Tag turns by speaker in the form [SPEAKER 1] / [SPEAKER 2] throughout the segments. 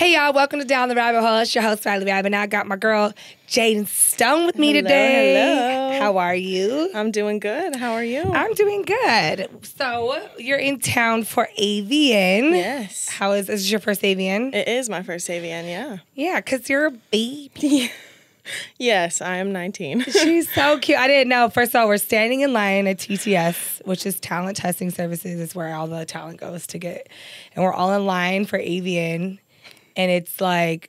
[SPEAKER 1] Hey y'all, welcome to Down the Rabbit Hole. It's your host, RyleeRabbit. And I got my girl, Jadynn Stone with me today.
[SPEAKER 2] Hello.
[SPEAKER 1] How are you?
[SPEAKER 2] I'm doing good. How are you?
[SPEAKER 1] I'm doing good. So, you're in town for AVN.
[SPEAKER 2] Yes.
[SPEAKER 1] How is this? Your first AVN?
[SPEAKER 2] It is my first AVN, yeah.
[SPEAKER 1] Yeah, because you're a baby.
[SPEAKER 2] Yes, I am 19.
[SPEAKER 1] She's so cute. I didn't know. First of all, we're standing in line at TTS, which is Talent Testing Services. It's where all the talent goes to get. And we're all in line for AVN. And it's like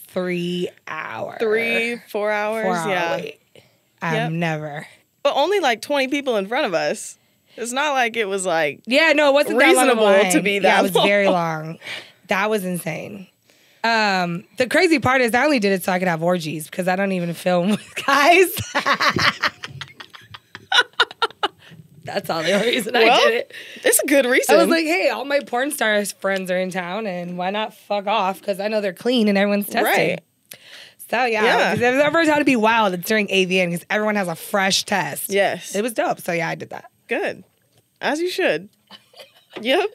[SPEAKER 1] 3 hours.
[SPEAKER 2] 3, 4 hours,
[SPEAKER 1] 4 hour
[SPEAKER 2] yeah.
[SPEAKER 1] wait. I'm never.
[SPEAKER 2] But only like 20 people in front of us. It's not like it was like
[SPEAKER 1] Yeah, no, it wasn't that long of a
[SPEAKER 2] reasonable
[SPEAKER 1] line.
[SPEAKER 2] to be that
[SPEAKER 1] Yeah, it was
[SPEAKER 2] long.
[SPEAKER 1] very long. That was insane. The crazy part is I only did it so I could have orgies because I don't even film with guys. That's all the only reason I did it.
[SPEAKER 2] It's a good reason.
[SPEAKER 1] I was like, hey, all my porn stars friends are in town, and why not fuck off? Because I know they're clean and everyone's testing.
[SPEAKER 2] Right.
[SPEAKER 1] So, yeah. If there's ever how to be wild, it's during AVN because everyone has a fresh test.
[SPEAKER 2] Yes.
[SPEAKER 1] It was dope. So, yeah, I did that.
[SPEAKER 2] Good. As you should. Yep.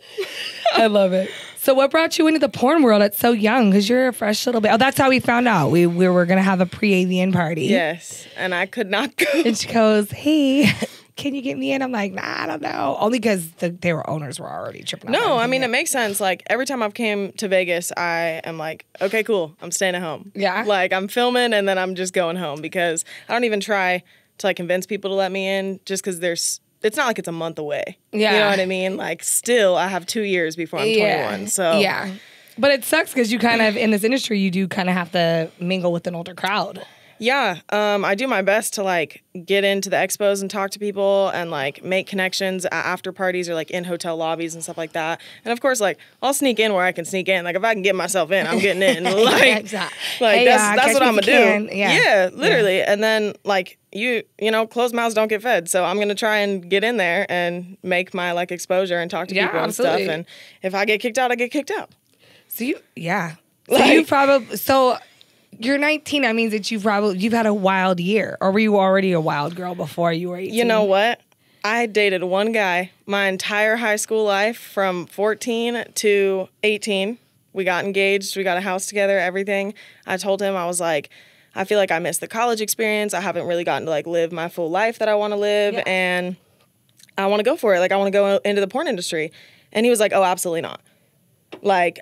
[SPEAKER 1] I love it. So what brought you into the porn world at so young? Because you're a fresh little bit. Oh, that's how we found out. We were going to have a pre-AVN party.
[SPEAKER 2] Yes. And I could not go.
[SPEAKER 1] And she goes, hey, can you get me in? I'm like, nah, I don't know. Only because their owners were already tripping out.
[SPEAKER 2] No, I mean, it makes sense. Like, every time I've came to Vegas, I am like, okay, cool. I'm staying at home.
[SPEAKER 1] Yeah.
[SPEAKER 2] Like, I'm filming and then I'm just going home because I don't even try to, like, convince people to let me in just because it's not like it's a month away.
[SPEAKER 1] Yeah.
[SPEAKER 2] You know what I mean? Like, still, I have 2 years before I'm 21. So
[SPEAKER 1] yeah. But it sucks because you kind of, in this industry, you do kind of have to mingle with an older crowd.
[SPEAKER 2] Yeah. I do my best to, like, get into the expos and talk to people and, like, make connections at after parties or, like, in hotel lobbies and stuff like that. And, of course, like, I'll sneak in where I can sneak in. Like, if I can get myself in, I'm getting in. Like,
[SPEAKER 1] hey,
[SPEAKER 2] that's what I'm going to do.
[SPEAKER 1] Yeah,
[SPEAKER 2] literally. Yeah. And then, like, you know, closed mouths don't get fed. So I'm going to try and get in there and make my, like, exposure and talk to people and stuff. And if I get kicked out, I get kicked out.
[SPEAKER 1] So you're 19. That means that you've had a wild year. Or were you already a wild girl before you were 18?
[SPEAKER 2] You know what? I dated one guy my entire high school life from 14 to 18. We got engaged. We got a house together, everything. I told him, I was like, I feel like I missed the college experience. I haven't really gotten to, like, live my full life that I want to live. Yeah. And I want to go for it. Like, I want to go into the porn industry. And he was like, oh, absolutely not. Like,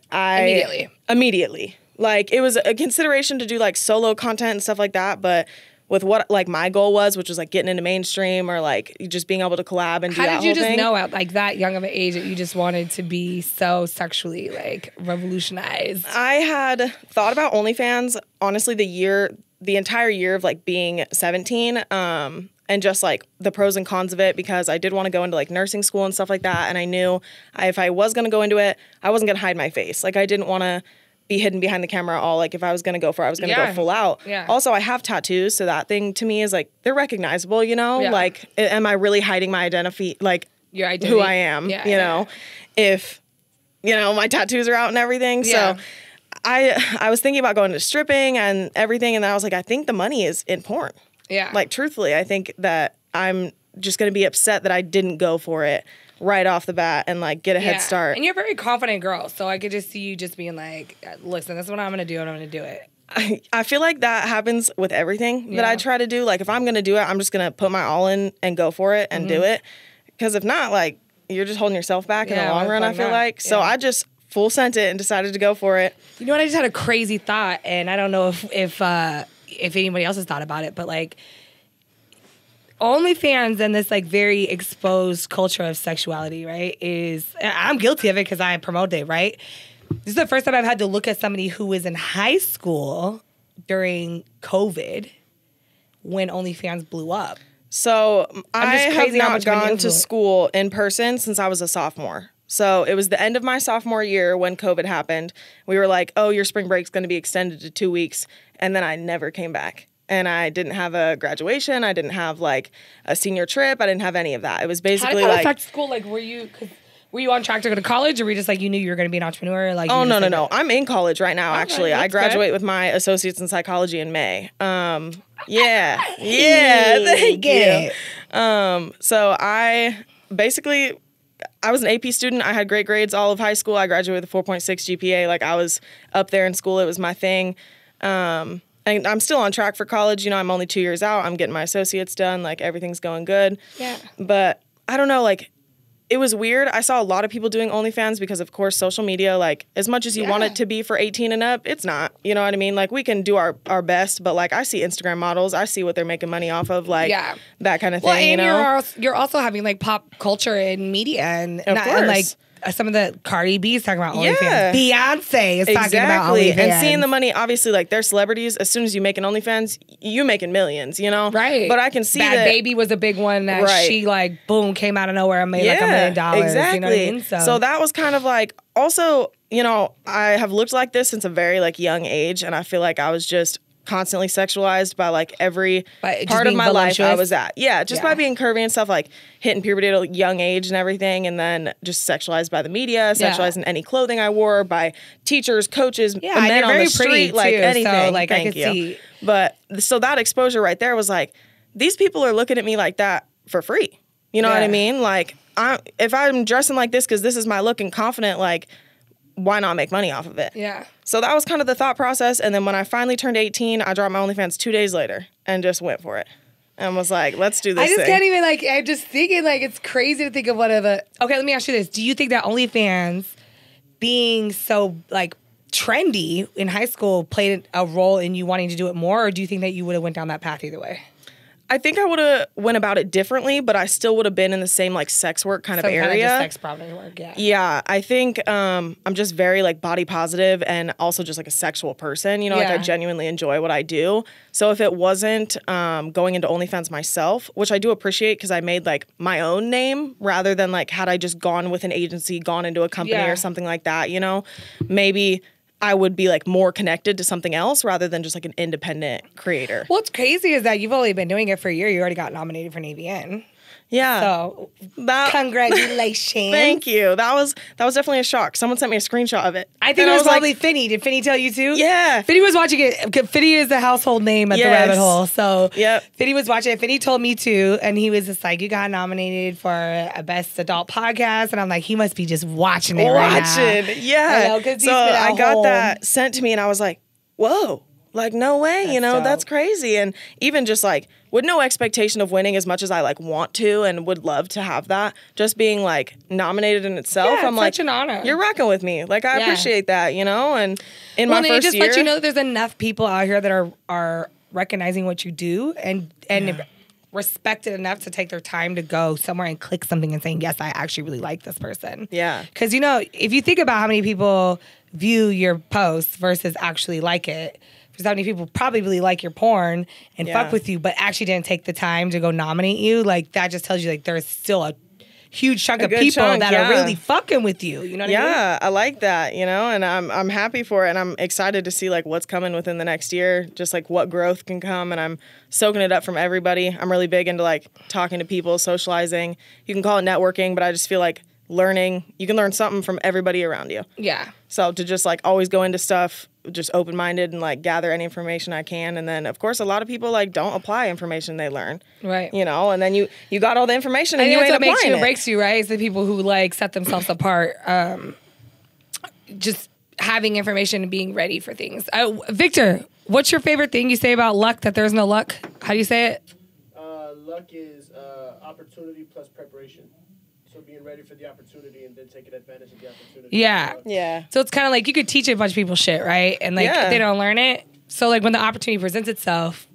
[SPEAKER 2] Immediately. Like, it was a consideration to do, like, solo content and stuff like that, but with what, like, my goal was, which was, like, getting into mainstream or, like, just being able to collab and do that whole thing. How did you just know
[SPEAKER 1] at, like, that young of an age that you just wanted to be so sexually, like, revolutionized?
[SPEAKER 2] I had thought about OnlyFans, honestly, the entire year of, like, being 17, and just, like, the pros and cons of it, because I did want to go into, like, nursing school and stuff like that, and I knew if I was going to go into it, I wasn't going to hide my face. Like, I didn't want to be hidden behind the camera all. Like, if I was going to go for it, I was going to go full out. Yeah. Also, I have tattoos, so that thing to me is, like, they're recognizable, you know? Yeah. Like, am I really hiding my identity, like, your identity, who I am, you know? If, you know, my tattoos are out and everything. Yeah. So I was thinking about going to stripping and everything, and then I was like, I think the money is in porn. Yeah. Like, truthfully, I think that I'm just going to be upset that I didn't go for it right off the bat and, like, get a head start.
[SPEAKER 1] And you're a very confident girl, so I could just see you just being like, listen, this is what I'm going to do, and I'm going to do it.
[SPEAKER 2] I feel like that happens with everything that I try to do. Like, if I'm going to do it, I'm just going to put my all in and go for it and do it. Because if not, like, you're just holding yourself back in the long run, I feel like. So I just full sent it and decided to go for it.
[SPEAKER 1] You know what? I just had a crazy thought, and I don't know if anybody else has thought about it, but, like, OnlyFans and this, like, very exposed culture of sexuality, right, I'm guilty of it because I promote it, right? This is the first time I've had to look at somebody who was in high school during COVID when OnlyFans blew up.
[SPEAKER 2] So I have not gone to school in person since I was a sophomore. So it was the end of my sophomore year when COVID happened. We were like, oh, your spring break's going to be extended to 2 weeks. And then I never came back. And I didn't have a graduation. I didn't have, like, a senior trip. I didn't have any of that. It was basically,
[SPEAKER 1] how did that affect school? Like, were you on track to go to college, or were you just, like, you knew you were going to be an entrepreneur? Like,
[SPEAKER 2] oh, no. I'm in college right now, actually. I graduate with my associates in psychology in May. Yeah, thank you. So I basically I was an AP student. I had great grades all of high school. I graduated with a 4.6 GPA. Like, I was up there in school. It was my thing. And I'm still on track for college. You know, I'm only 2 years out. I'm getting my associates done. Like, everything's going good.
[SPEAKER 1] Yeah.
[SPEAKER 2] But I don't know, like, it was weird. I saw a lot of people doing OnlyFans because, of course, social media, like, as much as you want it to be for 18 and up, it's not. You know what I mean? Like, we can do our best, but, like, I see Instagram models. I see what they're making money off of, like, that kind of thing,
[SPEAKER 1] well, and
[SPEAKER 2] you know?
[SPEAKER 1] you're also having, like, pop culture and media and,
[SPEAKER 2] of course.
[SPEAKER 1] And, like, some of the Cardi B's talking about OnlyFans. Beyonce is talking about OnlyFans.
[SPEAKER 2] And seeing the money, obviously, like, they're celebrities. As soon as you make an OnlyFans, you making millions, you know?
[SPEAKER 1] Right.
[SPEAKER 2] But I can see
[SPEAKER 1] Bad Baby was a big one that she, like, boom, came out of nowhere and made, like, $1 million.
[SPEAKER 2] Exactly.
[SPEAKER 1] You know what I mean?
[SPEAKER 2] So that was kind of, like, also, you know, I have looked like this since a very, like, young age, and I feel like I was just constantly sexualized by, like, every part of my life I was at. Yeah, just by being curvy and stuff, like hitting puberty at a young age and everything, and then just sexualized by the media, sexualized in any clothing I wore, by teachers, coaches, men on the street, like anything. So, like, I could see. But so that exposure right there was like, these people are looking at me like that for free. You know what I mean? Like, if I'm dressing like this because this is my look and confident, like, why not make money off of it?
[SPEAKER 1] Yeah.
[SPEAKER 2] So that was kind of the thought process. And then when I finally turned 18, I dropped my OnlyFans 2 days later and just went for it. And was like, let's do this
[SPEAKER 1] I just
[SPEAKER 2] thing.
[SPEAKER 1] can't even, like, I'm just thinking, like, it's crazy to think of what of a... Okay, let me ask you this. Do you think that OnlyFans being so, like, trendy in high school played a role in you wanting to do it more, or do you think that you would have went down that path either way?
[SPEAKER 2] I think I would have went about it differently, but I still would have been in the same, like, sex work kind of area.
[SPEAKER 1] Kind of just sex problem work,
[SPEAKER 2] Yeah, I think I'm just very, like, body positive and also just, like, a sexual person. You know, like, I genuinely enjoy what I do. So if it wasn't going into OnlyFans myself, which I do appreciate because I made, like, my own name rather than, like, had I just gone with an agency, gone into a company or something like that, you know, maybe I would be, like, more connected to something else rather than just, like, an independent creator.
[SPEAKER 1] What's crazy is that you've only been doing it for a year. You already got nominated for an AVN.
[SPEAKER 2] Yeah.
[SPEAKER 1] So, congratulations.
[SPEAKER 2] Thank you. That was definitely a shock. Someone sent me a screenshot of it.
[SPEAKER 1] I think it was probably like, Finny. Did Finny tell you too?
[SPEAKER 2] Yeah.
[SPEAKER 1] Finny was watching it. Finny is the household name at the Rabbit Hole. So Finny was watching it. Finny told me too. And he was just like, you got nominated for a Best Adult Podcast. And I'm like, he must be just watching it right now.
[SPEAKER 2] Yeah.
[SPEAKER 1] I know,
[SPEAKER 2] so I got that sent to me and I was like, whoa. Like, no way, that's dope. That's crazy. And even just, like, with no expectation of winning as much as I, like, want to and would love to have that, just being, like, nominated in itself, I'm like,
[SPEAKER 1] such an honor.
[SPEAKER 2] You're rocking with me. Like, I appreciate that, you know? And in my first
[SPEAKER 1] year. It just lets you know that there's enough people out here that are recognizing what you do and respect it enough to take their time to go somewhere and click something and saying, yes, I actually really like this person.
[SPEAKER 2] Yeah.
[SPEAKER 1] Because, you know, if you think about how many people view your posts versus actually like it, because how many people probably really like your porn and fuck with you, but actually didn't take the time to go nominate you. Like, that just tells you, like, there's still a huge chunk of people that are really fucking with you. You know what I mean?
[SPEAKER 2] Yeah, I like that, you know, and I'm happy for it. And I'm excited to see, like, what's coming within the next year, just, like, what growth can come. And I'm soaking it up from everybody. I'm really big into, like, talking to people, socializing. You can call it networking, but I just feel like learning, you can learn something from everybody around you.
[SPEAKER 1] Yeah.
[SPEAKER 2] So to just, like, always go into stuff just open-minded and, like, gather any information I can. And then, of course, a lot of people, like, don't apply information they learn.
[SPEAKER 1] Right.
[SPEAKER 2] You know, and then you got all the information and you ain't applying it.
[SPEAKER 1] That's what makes you, breaks you, right? It's the people who, like, set themselves apart. Just having information and being ready for things. Victor, what's your favorite thing you say about luck, that there's no luck? How do you say it?
[SPEAKER 3] Luck is opportunity plus preparation. So being ready for the opportunity and then taking advantage of the opportunity.
[SPEAKER 1] Yeah.
[SPEAKER 2] Yeah.
[SPEAKER 1] So it's kind of like you could teach a bunch of people shit, right? And, like, if they don't learn it. So, like, when the opportunity presents itself,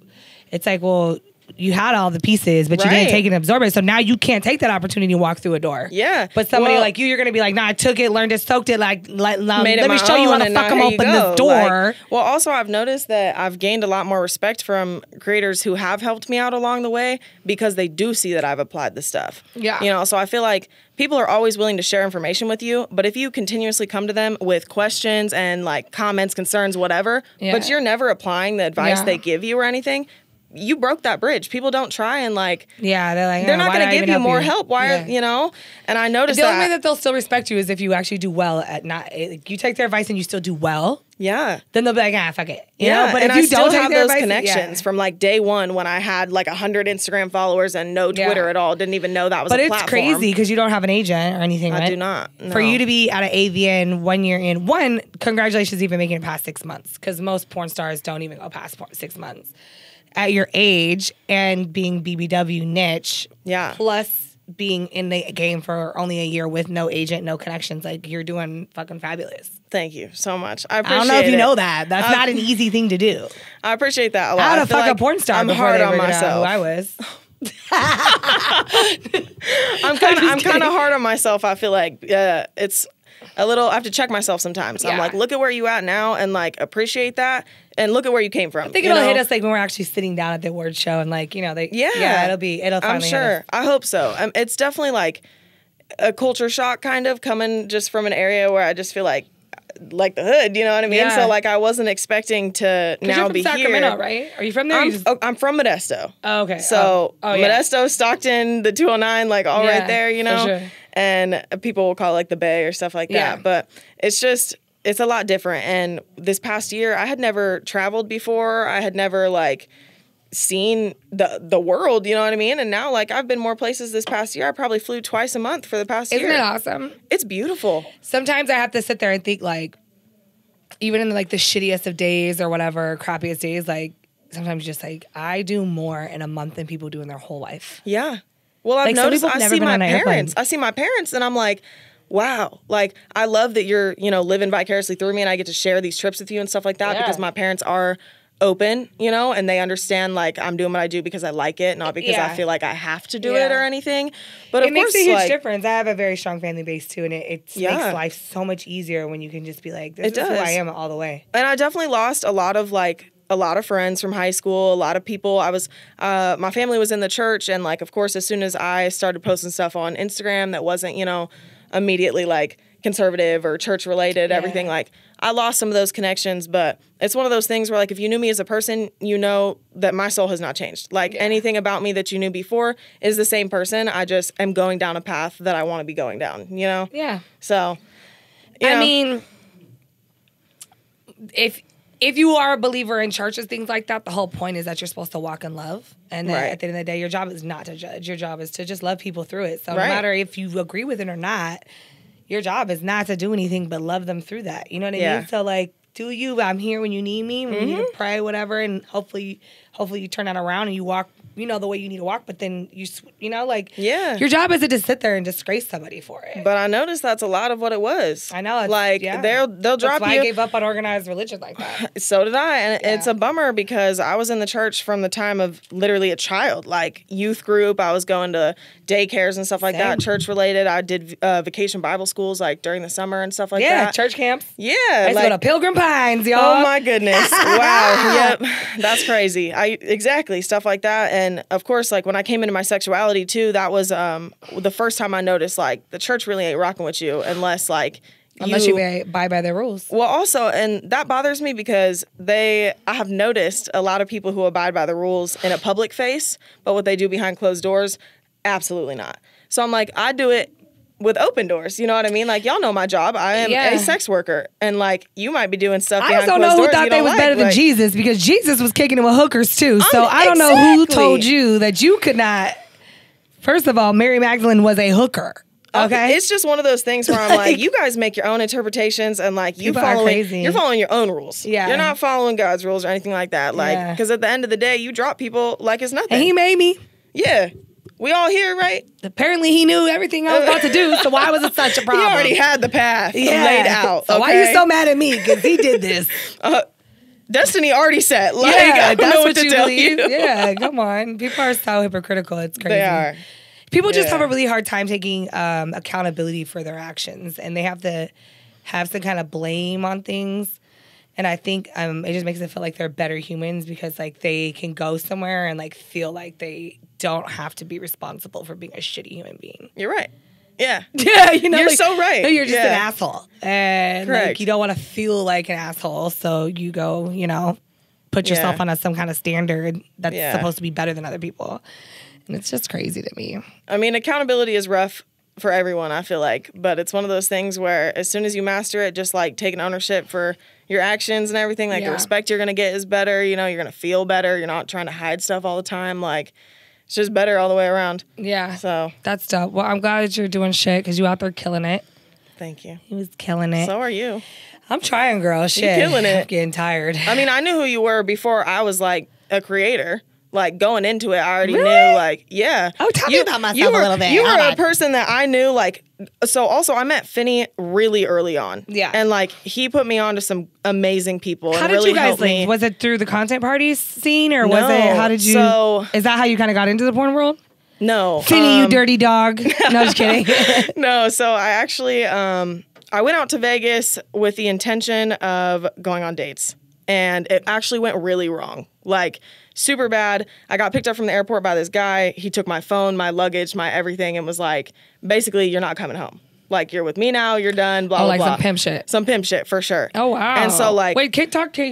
[SPEAKER 1] it's like, well, you had all the pieces, but you didn't take it and absorb it. So now you can't take that opportunity and walk through a door.
[SPEAKER 2] Yeah.
[SPEAKER 1] But somebody like you, you're going to be like, nah, I took it, learned it, soaked it, let me show you how to fuck them open this door.
[SPEAKER 2] Like, well, also, I've noticed that I've gained a lot more respect from creators who have helped me out along the way because they do see that I've applied the stuff.
[SPEAKER 1] Yeah.
[SPEAKER 2] You know, so I feel like people are always willing to share information with you, but if you continuously come to them with questions and, like, comments, concerns, whatever, but you're never applying the advice they give you or anything, you broke that bridge. People don't try and like,
[SPEAKER 1] they're
[SPEAKER 2] not going to give you more help. Why, you know? And I noticed
[SPEAKER 1] the only way that they'll still respect you is if you actually do well at not, like, you take their advice and you still do well.
[SPEAKER 2] Yeah.
[SPEAKER 1] Then they'll be like, fuck it. You
[SPEAKER 2] yeah.
[SPEAKER 1] know? But
[SPEAKER 2] and
[SPEAKER 1] if you
[SPEAKER 2] I still
[SPEAKER 1] don't take
[SPEAKER 2] have
[SPEAKER 1] their
[SPEAKER 2] those
[SPEAKER 1] advice,
[SPEAKER 2] connections from like day one when I had like 100 Instagram followers and no Twitter at all. Didn't even know that was a platform. But
[SPEAKER 1] it's crazy because you don't have an agent or anything, right?
[SPEAKER 2] I do not. No.
[SPEAKER 1] For you to be at an AVN 1 year in, congratulations even making it past 6 months, because most porn stars don't even go past 6 months. At your age and being BBW niche, plus being in the game for only a year with no agent, no connections, like, you're doing fucking fabulous.
[SPEAKER 2] Thank you so much. I appreciate it.
[SPEAKER 1] I don't know if you know that. That's not an easy thing to do.
[SPEAKER 2] I appreciate that a lot.
[SPEAKER 1] I had to fuck a porn star
[SPEAKER 2] I'm
[SPEAKER 1] before
[SPEAKER 2] hard
[SPEAKER 1] they
[SPEAKER 2] on
[SPEAKER 1] figured
[SPEAKER 2] myself.
[SPEAKER 1] out who I was.
[SPEAKER 2] I'm kind of hard on myself. I feel like it's a little. I have to check myself sometimes. I'm like, look at where you at now, and like appreciate that, and look at where you came from.
[SPEAKER 1] I think it'll hit us like when we're actually sitting down at the award show, and like, you know, it'll finally.
[SPEAKER 2] I'm sure.
[SPEAKER 1] Hit us.
[SPEAKER 2] I hope so. It's definitely like a culture shock, kind of coming just from an area where I just feel like the hood, you know what I mean?
[SPEAKER 1] Yeah.
[SPEAKER 2] So like I wasn't expecting to now be
[SPEAKER 1] Sacramento,
[SPEAKER 2] here.
[SPEAKER 1] Right? Are you from there?
[SPEAKER 2] I'm from Modesto.
[SPEAKER 1] Oh, okay.
[SPEAKER 2] So Modesto, Stockton, the 209, like all right there, you know?
[SPEAKER 1] For sure.
[SPEAKER 2] And people will call it like the Bay or stuff like that. But it's a lot different. And this past year, I had never traveled before. I had never like seen the world, you know what I mean? And now like I've been more places this past year. I probably flew twice a month for the past year.
[SPEAKER 1] Isn't it awesome?
[SPEAKER 2] It's beautiful.
[SPEAKER 1] Sometimes I have to sit there and think, like, even in like the shittiest of days or whatever, crappiest days, like sometimes just like I do more in a month than people do in their whole life.
[SPEAKER 2] Yeah. Well, I've noticed, I see my parents and I'm like, wow, like I love that you're, you know, living vicariously through me and I get to share these trips with you and stuff like that because my parents are open, you know, and they understand like I'm doing what I do because I like it, not because I feel like I have to do it or anything. But of course,
[SPEAKER 1] it makes a huge difference. I have a very strong family base too, and it makes life so much easier when you can just be like, this is who I am all the way.
[SPEAKER 2] And I definitely lost a lot of friends from high school, a lot of people. My family was in the church, and like, of course, as soon as I started posting stuff on Instagram that wasn't, you know, immediately like conservative or church related, everything, like I lost some of those connections. But it's one of those things where like if you knew me as a person, you know that my soul has not changed. Like anything about me that you knew before is the same person. I just am going down a path that I want to be going down, you know?
[SPEAKER 1] Yeah.
[SPEAKER 2] So,
[SPEAKER 1] I mean, if you are a believer in churches, things like that, the whole point is that you're supposed to walk in love. And that at the end of the day, your job is not to judge. Your job is to just love people through it. So no matter if you agree with it or not, your job is not to do anything but love them through that. You know what I mean? So like, do you, I'm here when you need me, when you need to pray, whatever. And hopefully you turn that around and you walk, you know, the way you need to walk, but then you know, like, your job isn't to sit there and disgrace somebody for it.
[SPEAKER 2] But I noticed that's a lot of what it was.
[SPEAKER 1] I know.
[SPEAKER 2] Like, they'll drop
[SPEAKER 1] that's why
[SPEAKER 2] you.
[SPEAKER 1] I gave up on organized religion like that.
[SPEAKER 2] So did I. And it's a bummer because I was in the church from the time of literally a child, like youth group. I was going to daycares and stuff like that, church related. I did vacation Bible schools like during the summer and stuff like that.
[SPEAKER 1] Yeah, church camps.
[SPEAKER 2] Yeah.
[SPEAKER 1] I used to go to Pilgrim Pines, y'all.
[SPEAKER 2] Oh my goodness. Wow. Yep. That's crazy. Exactly. Stuff like that. And of course, like when I came into my sexuality too, that was the first time I noticed like the church really ain't rocking with you unless you
[SPEAKER 1] abide by their rules.
[SPEAKER 2] Well, also, and that bothers me because I have noticed a lot of people who abide by the rules in a public face, but what they do behind closed doors, absolutely not. So I'm like, I do it with open doors. You know what I mean? Like, y'all know my job. I am a sex worker. And like, you might be doing stuff behind closed doors.
[SPEAKER 1] I also know who thought they was better than Jesus, because Jesus was kicking it with hookers too. So I don't know who told you that you could not. First of all, Mary Magdalene was a hooker. Okay.
[SPEAKER 2] It's just one of those things where I'm like, you guys make your own interpretations and like you're following your own rules. Yeah. You're not following God's rules or anything like that. Like, because at the end of the day, you drop people like it's nothing.
[SPEAKER 1] And he made me.
[SPEAKER 2] Yeah. We all here, right?
[SPEAKER 1] Apparently he knew everything I was about to do, so why was it such a problem?
[SPEAKER 2] He already had the path laid out.
[SPEAKER 1] So why are you so mad at me? Because he did this.
[SPEAKER 2] Destiny already set. Like, I don't know what to tell you.
[SPEAKER 1] Yeah, come on. People are so hypocritical. It's crazy.
[SPEAKER 2] They are.
[SPEAKER 1] People just have a really hard time taking accountability for their actions, and they have to have some kind of blame on things. And I think it just makes it feel like they're better humans because like they can go somewhere and like feel like they don't have to be responsible for being a shitty human being.
[SPEAKER 2] You're right. Yeah.
[SPEAKER 1] Yeah, you know,
[SPEAKER 2] you're so right.
[SPEAKER 1] No, you're just an asshole. And like, you don't want to feel like an asshole, so you go, you know, put yourself
[SPEAKER 2] Yeah.
[SPEAKER 1] on some kind of standard that's
[SPEAKER 2] Yeah.
[SPEAKER 1] supposed to be better than other people. And it's just crazy to me.
[SPEAKER 2] I mean, accountability is rough for everyone, I feel like, but it's one of those things where as soon as you master it, just like taking ownership for your actions and everything, like the
[SPEAKER 1] Yeah.
[SPEAKER 2] respect you're going to get is better. You know, you're going to feel better. You're not trying to hide stuff all the time. Like, it's just better all the way around.
[SPEAKER 1] Yeah.
[SPEAKER 2] So,
[SPEAKER 1] That's dope. Well, I'm glad that you're doing shit because you out there killing it.
[SPEAKER 2] thank you.
[SPEAKER 1] He was killing it.
[SPEAKER 2] So are you.
[SPEAKER 1] I'm trying, girl. Shit.
[SPEAKER 2] killing it.
[SPEAKER 1] I'm getting tired.
[SPEAKER 2] I mean, I knew who you were before I was like a creator. Like going into it, I already
[SPEAKER 1] Really?
[SPEAKER 2] knew. Like, yeah.
[SPEAKER 1] Oh, tell me about myself a little bit.
[SPEAKER 2] You were
[SPEAKER 1] Hold
[SPEAKER 2] a
[SPEAKER 1] on.
[SPEAKER 2] person that I knew. Like, so also I met Finney really early on.
[SPEAKER 1] Yeah.
[SPEAKER 2] And like he put me on to some amazing people.
[SPEAKER 1] How
[SPEAKER 2] and
[SPEAKER 1] did
[SPEAKER 2] really
[SPEAKER 1] you guys
[SPEAKER 2] helped me.
[SPEAKER 1] link? Was it through the content parties scene or was
[SPEAKER 2] No.
[SPEAKER 1] it, how did you,
[SPEAKER 2] So-
[SPEAKER 1] is that how you kind of got into the porn world?
[SPEAKER 2] No,
[SPEAKER 1] Finny, you dirty dog. No, just kidding.
[SPEAKER 2] no. So I actually I went out to Vegas with the intention of going on dates, and it actually went really wrong. Like super bad. I got picked up from the airport by this guy. He took my phone, my luggage, my everything, and was like, basically, you're not coming home. Like, you're with me now, you're done, blah,
[SPEAKER 1] Oh,
[SPEAKER 2] blah,
[SPEAKER 1] like
[SPEAKER 2] blah.
[SPEAKER 1] some pimp shit.
[SPEAKER 2] Some pimp shit, for sure.
[SPEAKER 1] Oh, wow.
[SPEAKER 2] And so, like...
[SPEAKER 1] Wait, can you talk to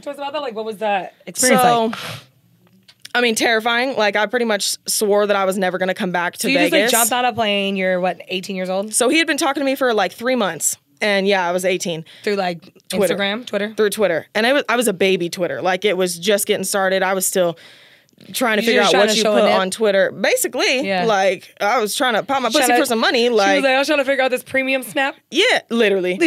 [SPEAKER 1] us about that? Like, what was that experience
[SPEAKER 2] So,
[SPEAKER 1] like?
[SPEAKER 2] I mean, terrifying. Like, I pretty much swore that I was never going to come back to
[SPEAKER 1] So you
[SPEAKER 2] Vegas.
[SPEAKER 1] just, like, jumped on a plane. You're, what, 18 years old?
[SPEAKER 2] So he had been talking to me for, like, 3 months. And, yeah, I was 18.
[SPEAKER 1] Through, like,
[SPEAKER 2] Twitter.
[SPEAKER 1] Instagram, Twitter?
[SPEAKER 2] Through Twitter. And I was a baby Twitter. Like, it was just getting started. I was still trying to
[SPEAKER 1] You
[SPEAKER 2] figure
[SPEAKER 1] just
[SPEAKER 2] out
[SPEAKER 1] trying
[SPEAKER 2] what
[SPEAKER 1] to
[SPEAKER 2] you
[SPEAKER 1] show
[SPEAKER 2] put
[SPEAKER 1] a nip?
[SPEAKER 2] on Twitter. Basically,
[SPEAKER 1] Yeah.
[SPEAKER 2] like, I was trying to pop my pussy
[SPEAKER 1] Tryna-
[SPEAKER 2] for some money.
[SPEAKER 1] She
[SPEAKER 2] Like,
[SPEAKER 1] was like, I was trying to figure out this premium snap.
[SPEAKER 2] yeah, literally.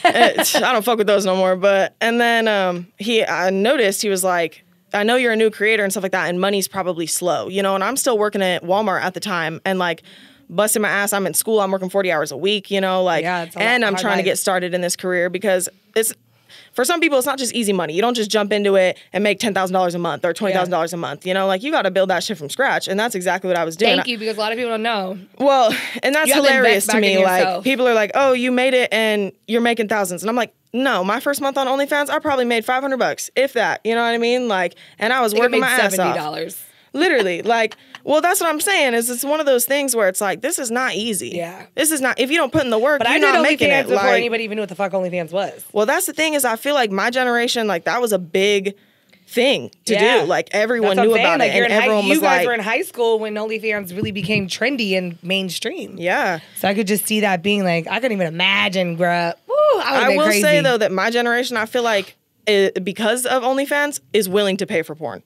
[SPEAKER 2] I don't fuck with those no more. But, and then I noticed, he was like, I know you're a new creator and stuff like that, and money's probably slow, you know, and I'm still working at Walmart at the time, and like, busting my ass. I'm in school. I'm working 40 hours a week, you know, like,
[SPEAKER 1] Yeah, it's a
[SPEAKER 2] and I'm
[SPEAKER 1] hard
[SPEAKER 2] trying to
[SPEAKER 1] life.
[SPEAKER 2] get started in this career because it's, for some people, it's not just easy money. You don't just jump into it and make $10,000 a month or $20,000 a month. You know, like you got to build that shit from scratch. And that's exactly what I was doing.
[SPEAKER 1] Thank you, because a lot of people don't know.
[SPEAKER 2] Well, and that's
[SPEAKER 1] You have to
[SPEAKER 2] hilarious
[SPEAKER 1] invest
[SPEAKER 2] to
[SPEAKER 1] back in
[SPEAKER 2] me. Like
[SPEAKER 1] yourself.
[SPEAKER 2] people are like, oh, you made it and you're making thousands. And I'm like, no, my first month on OnlyFans, I probably made $500, if that. You know what I mean? Like, and I was working my ass off.
[SPEAKER 1] $70.
[SPEAKER 2] Literally, like, well, that's what I'm saying. Is it's one of those things where it's like, this is not easy.
[SPEAKER 1] Yeah.
[SPEAKER 2] This is not. If you don't put in the work,
[SPEAKER 1] But
[SPEAKER 2] you're
[SPEAKER 1] I did
[SPEAKER 2] not making
[SPEAKER 1] OnlyFans
[SPEAKER 2] it.
[SPEAKER 1] before
[SPEAKER 2] Like,
[SPEAKER 1] anybody even knew what the fuck OnlyFans was.
[SPEAKER 2] well, that's the thing is, I feel like my generation, like that was a big thing to
[SPEAKER 1] Yeah.
[SPEAKER 2] do. Like everyone
[SPEAKER 1] That's
[SPEAKER 2] knew
[SPEAKER 1] what I'm saying.
[SPEAKER 2] about
[SPEAKER 1] Like,
[SPEAKER 2] it,
[SPEAKER 1] you're
[SPEAKER 2] and
[SPEAKER 1] in high-
[SPEAKER 2] everyone was
[SPEAKER 1] you guys
[SPEAKER 2] like,
[SPEAKER 1] were in high school when OnlyFans really became trendy and mainstream.
[SPEAKER 2] yeah.
[SPEAKER 1] So I could just see that being like, I couldn't even imagine, bruh. Woo,
[SPEAKER 2] I will
[SPEAKER 1] crazy.
[SPEAKER 2] say though that my generation, I feel like, because of OnlyFans, is willing to pay for porn.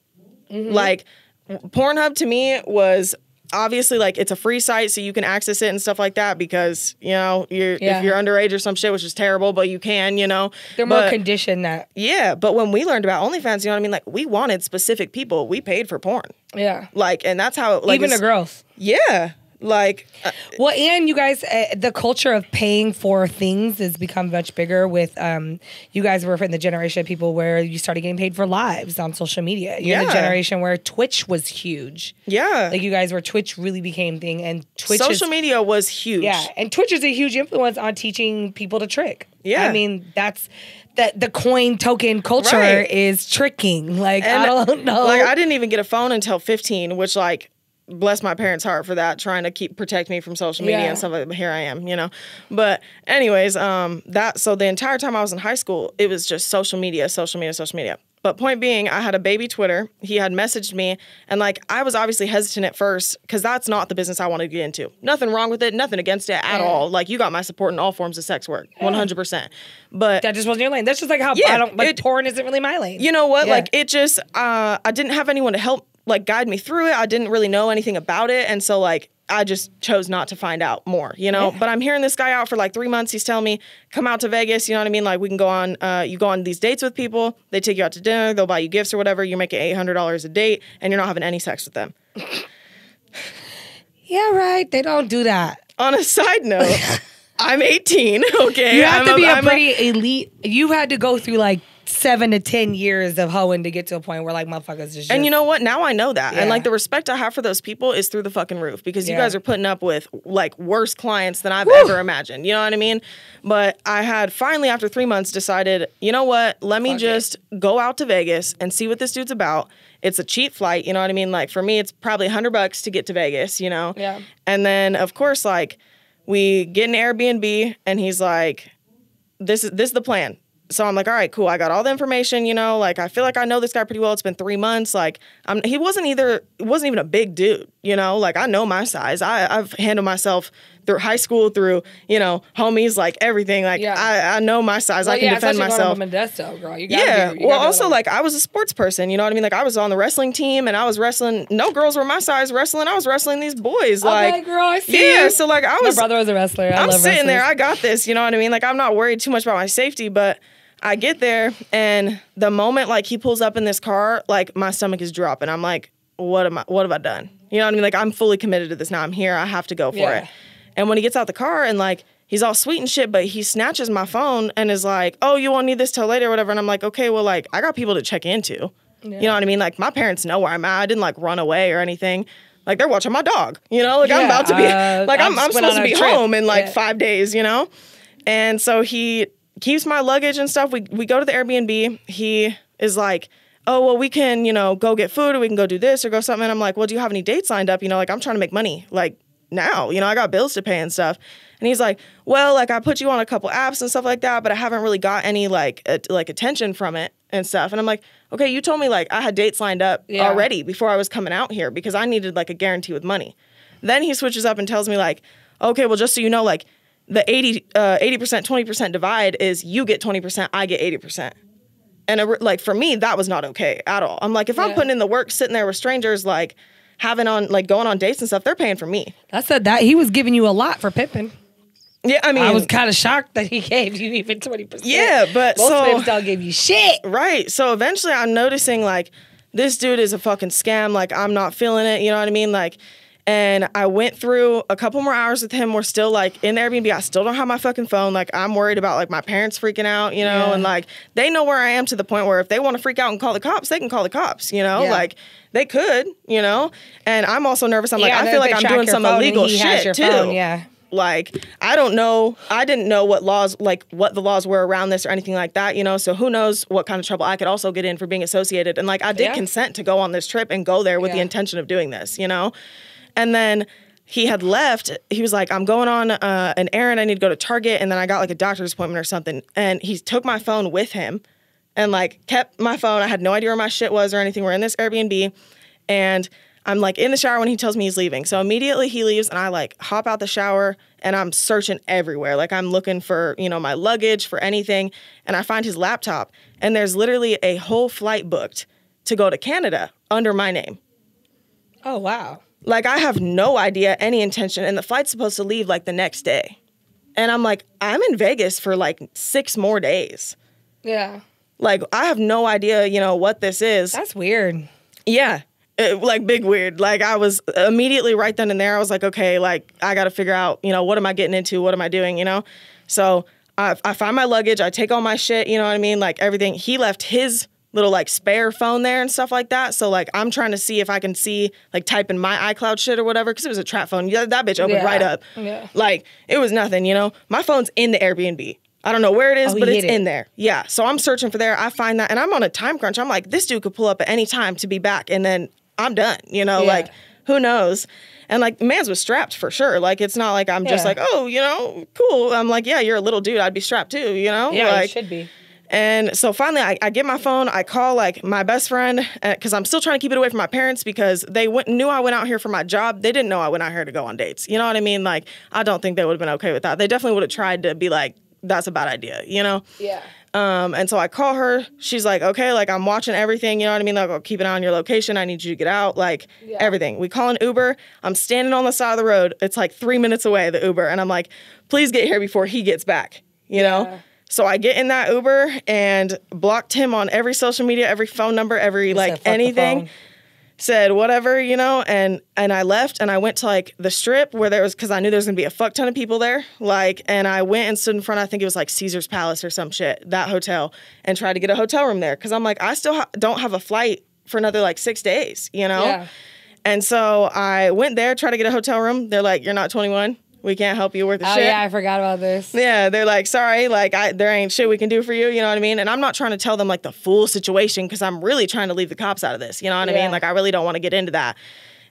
[SPEAKER 1] Mm-hmm.
[SPEAKER 2] Like, Pornhub to me was obviously like it's a free site, so you can access it and stuff like that because you know
[SPEAKER 1] Yeah.
[SPEAKER 2] if you're underage or some shit, which is terrible, but you can, you know.
[SPEAKER 1] They're more
[SPEAKER 2] But-
[SPEAKER 1] conditioned that.
[SPEAKER 2] Yeah, but when we learned about OnlyFans, you know what I mean? Like we wanted specific people. We paid for porn.
[SPEAKER 1] Yeah.
[SPEAKER 2] Like, and that's how like
[SPEAKER 1] Even the
[SPEAKER 2] it's-
[SPEAKER 1] girls.
[SPEAKER 2] Yeah, like
[SPEAKER 1] Well, and you guys, the culture of paying for things has become much bigger with, you guys were from the generation of people where you started getting paid for lives on social media. You're the
[SPEAKER 2] Yeah.
[SPEAKER 1] generation where Twitch was huge.
[SPEAKER 2] yeah,
[SPEAKER 1] Like you guys were, Twitch really became thing, and Twitch
[SPEAKER 2] social
[SPEAKER 1] is,
[SPEAKER 2] media was huge.
[SPEAKER 1] yeah, and Twitch is a huge influence on teaching people to trick.
[SPEAKER 2] Yeah.
[SPEAKER 1] I mean, that's the coin token culture
[SPEAKER 2] Right.
[SPEAKER 1] is tricking. Like,
[SPEAKER 2] And,
[SPEAKER 1] I don't know.
[SPEAKER 2] Like I didn't even get a phone until 15, which like bless my parents' heart for that, trying to protect me from social media
[SPEAKER 1] Yeah.
[SPEAKER 2] and stuff like that. But here I am, you know. But anyways, so the entire time I was in high school, it was just social media, social media, social media. But point being, I had a baby Twitter. He had messaged me, and like I was obviously hesitant at first because that's not the business I wanted to get into. Nothing wrong with it, nothing against it at
[SPEAKER 1] Yeah.
[SPEAKER 2] all. Like you got my support in all forms of sex work, 100%. But
[SPEAKER 1] that just wasn't your lane. That's just like how
[SPEAKER 2] Yeah,
[SPEAKER 1] I don't like
[SPEAKER 2] it-
[SPEAKER 1] porn isn't really my lane.
[SPEAKER 2] you know what?
[SPEAKER 1] Yeah.
[SPEAKER 2] Like it just, I didn't have anyone to help like guide me through it. I didn't really know anything about it. And so like, I just chose not to find out more, you know?
[SPEAKER 1] Yeah.
[SPEAKER 2] But I'm hearing this guy out for like 3 months. He's telling me, come out to Vegas. You know what I mean? Like we can go on, you go on these dates with people. They take you out to dinner. They'll buy you gifts or whatever. You're making $800 a date and you're not having any sex with them.
[SPEAKER 1] Yeah, right. They don't do that.
[SPEAKER 2] On a side note, I'm 18, okay?
[SPEAKER 1] You have to be a
[SPEAKER 2] I'm
[SPEAKER 1] pretty elite. You had to go through like 7 to 10 years of hoeing to get to a point where like motherfuckers just.
[SPEAKER 2] And you know what? Now I know that.
[SPEAKER 1] Yeah.
[SPEAKER 2] And like the respect I have for those people is through the fucking roof because you
[SPEAKER 1] Yeah.
[SPEAKER 2] guys are putting up with like worse clients than I've ever imagined. You know what I mean? But I had finally, after 3 months, decided, you know what? Let me
[SPEAKER 1] Fuck
[SPEAKER 2] just go out to Vegas and see what this dude's about. It's a cheap flight. You know what I mean? Like for me, it's probably $100 to get to Vegas, you know?
[SPEAKER 1] Yeah.
[SPEAKER 2] And then of course, like we get an Airbnb and he's like, this is the plan. so I'm like, all right, cool. I got all the information, you know, like I feel like I know this guy pretty well. It's been 3 months. Like he wasn't even a big dude, you know, like I know my size. I've handled myself through high school, through, you know, homies, like everything. Like I know my size. I can defend myself.
[SPEAKER 1] Modesto, girl. You gotta
[SPEAKER 2] well, also like I was a sports person, you know what I mean? Like I was on the wrestling team and I was wrestling. No girls were my size wrestling. I was wrestling these boys. Like,
[SPEAKER 1] okay, girl, I see you.
[SPEAKER 2] So like
[SPEAKER 1] my brother was a wrestler.
[SPEAKER 2] I'm sitting there. I got this. You know what I mean? Like I'm not worried too much about my safety, but I get there and the moment like he pulls up in this car, like my stomach is dropping. I'm like, what have I done? You know what I mean? Like I'm fully committed to this now. I'm here. I have to go for it. And when he gets out the car and like he's all sweet and shit, but he snatches my phone and is like, oh, you won't need this till later or whatever. And I'm like, okay, well, like I got people to check into. Yeah. You know what I mean? Like my parents know where I'm at. I didn't like run away or anything. Like they're watching my dog, you know, like I'm about to be like, I'm supposed to be home in like 5 days, you know? And so he keeps my luggage and stuff. We go to the Airbnb. He is like, oh, well, we can, you know, go get food or we can go do this or go something. And I'm like, well, do you have any dates lined up? You know, like I'm trying to make money. Like, now, you know, I got bills to pay and stuff. And he's like, well, like I put you on a couple apps and stuff like that, but I haven't really got any like attention from it and stuff. And I'm like, okay, you told me like I had dates lined up already before I was coming out here because I needed like a guarantee with money. Then he switches up and tells me like, okay, well, just so you know, like the 80%, 20% divide is you get 20%, I get 80%. And like for me, that was not okay at all. I'm like, if I'm putting in the work, sitting there with strangers, like having on like going on dates and stuff, they're paying for me.
[SPEAKER 1] I said that he was giving you a lot for pimping.
[SPEAKER 2] Yeah, I mean,
[SPEAKER 1] I was kind of shocked that he gave you even 20%.
[SPEAKER 2] Yeah, but
[SPEAKER 1] most pimps don't give you shit.
[SPEAKER 2] Right. So eventually, I'm noticing like this dude is a fucking scam. Like I'm not feeling it. You know what I mean? Like, and I went through a couple more hours with him. We're still like in the Airbnb. I still don't have my fucking phone. Like I'm worried about like my parents freaking out, you know, and like they know where I am to the point where if they want to freak out and call the cops, they can call the cops, you know, like they could, you know, and I'm also nervous. I'm like, I feel like I'm doing some illegal shit too. Like, I don't know. I didn't know what the laws were around this or anything like that, you know? So who knows what kind of trouble I could also get in for being associated. And like, I did consent to go on this trip and go there with the intention of doing this, you know? And then he had left. He was like, I'm going on an errand. I need to go to Target. And then I got like a doctor's appointment or something. And he took my phone with him and like kept my phone. I had no idea where my shit was or anything. We're in this Airbnb and I'm like in the shower when he tells me he's leaving. So immediately he leaves and I like hop out the shower and I'm searching everywhere. Like I'm looking for, you know, my luggage, for anything. And I find his laptop and there's literally a whole flight booked to go to Canada under my name.
[SPEAKER 1] Oh, wow.
[SPEAKER 2] Like I have no idea, any intention. And the flight's supposed to leave like the next day. And I'm like, I'm in Vegas for like 6 more days.
[SPEAKER 1] Yeah.
[SPEAKER 2] Like I have no idea, you know, what this is.
[SPEAKER 1] That's weird.
[SPEAKER 2] Yeah. Like big weird. Like I was immediately right then and there. I was like, okay, like I got to figure out, you know, what am I getting into? What am I doing? You know? So I find my luggage. I take all my shit. You know what I mean? Like everything. He left his little like spare phone there and stuff like that. So like I'm trying to see if I can like type in my iCloud shit or whatever. Cause it was a trap phone. Yeah, that bitch opened right up. Yeah. Like it was nothing, you know? My phone's in the Airbnb. I don't know where it is, but it's in there. Yeah. So I'm searching for there. I find that and I'm on a time crunch. I'm like, this dude could pull up at any time to be back. And then I'm done, you know, like who knows? And like man's was strapped for sure. Like it's not like I'm just like, oh, you know, cool. I'm like, yeah, you're a little dude. I'd be strapped too, you know?
[SPEAKER 1] Yeah,
[SPEAKER 2] like,
[SPEAKER 1] you should be.
[SPEAKER 2] And so finally I get my phone. I call like my best friend because I'm still trying to keep it away from my parents because they knew I went out here for my job. They didn't know I went out here to go on dates. You know what I mean? Like I don't think they would have been okay with that. They definitely would have tried to be like, that's a bad idea, you know?
[SPEAKER 1] Yeah.
[SPEAKER 2] And so I call her. She's like, okay, like I'm watching everything. You know what I mean? Like I'll keep an eye on your location. I need you to get out. Like everything. We call an Uber. I'm standing on the side of the road. It's like 3 minutes away, the Uber. And I'm like, please get here before he gets back, you know? So I get in that Uber and blocked him on every social media, every phone number, every like anything. Said whatever, you know, and I left and I went to like the Strip where there was, because I knew there was gonna be a fuck ton of people there, like, and I went and stood in front of, I think it was like Caesar's Palace or some shit, that hotel, and tried to get a hotel room there because I'm like, I still don't have a flight for another like 6 days, you know? Yeah. And so I went there, tried to get a hotel room. They're like, you're not 21. We can't help you worth a shit.
[SPEAKER 1] Oh, yeah, I forgot about this.
[SPEAKER 2] Yeah, they're like, sorry, like, there ain't shit we can do for you, you know what I mean? And I'm not trying to tell them, like, the full situation, because I'm really trying to leave the cops out of this, you know what I mean? Like, I really don't want to get into that.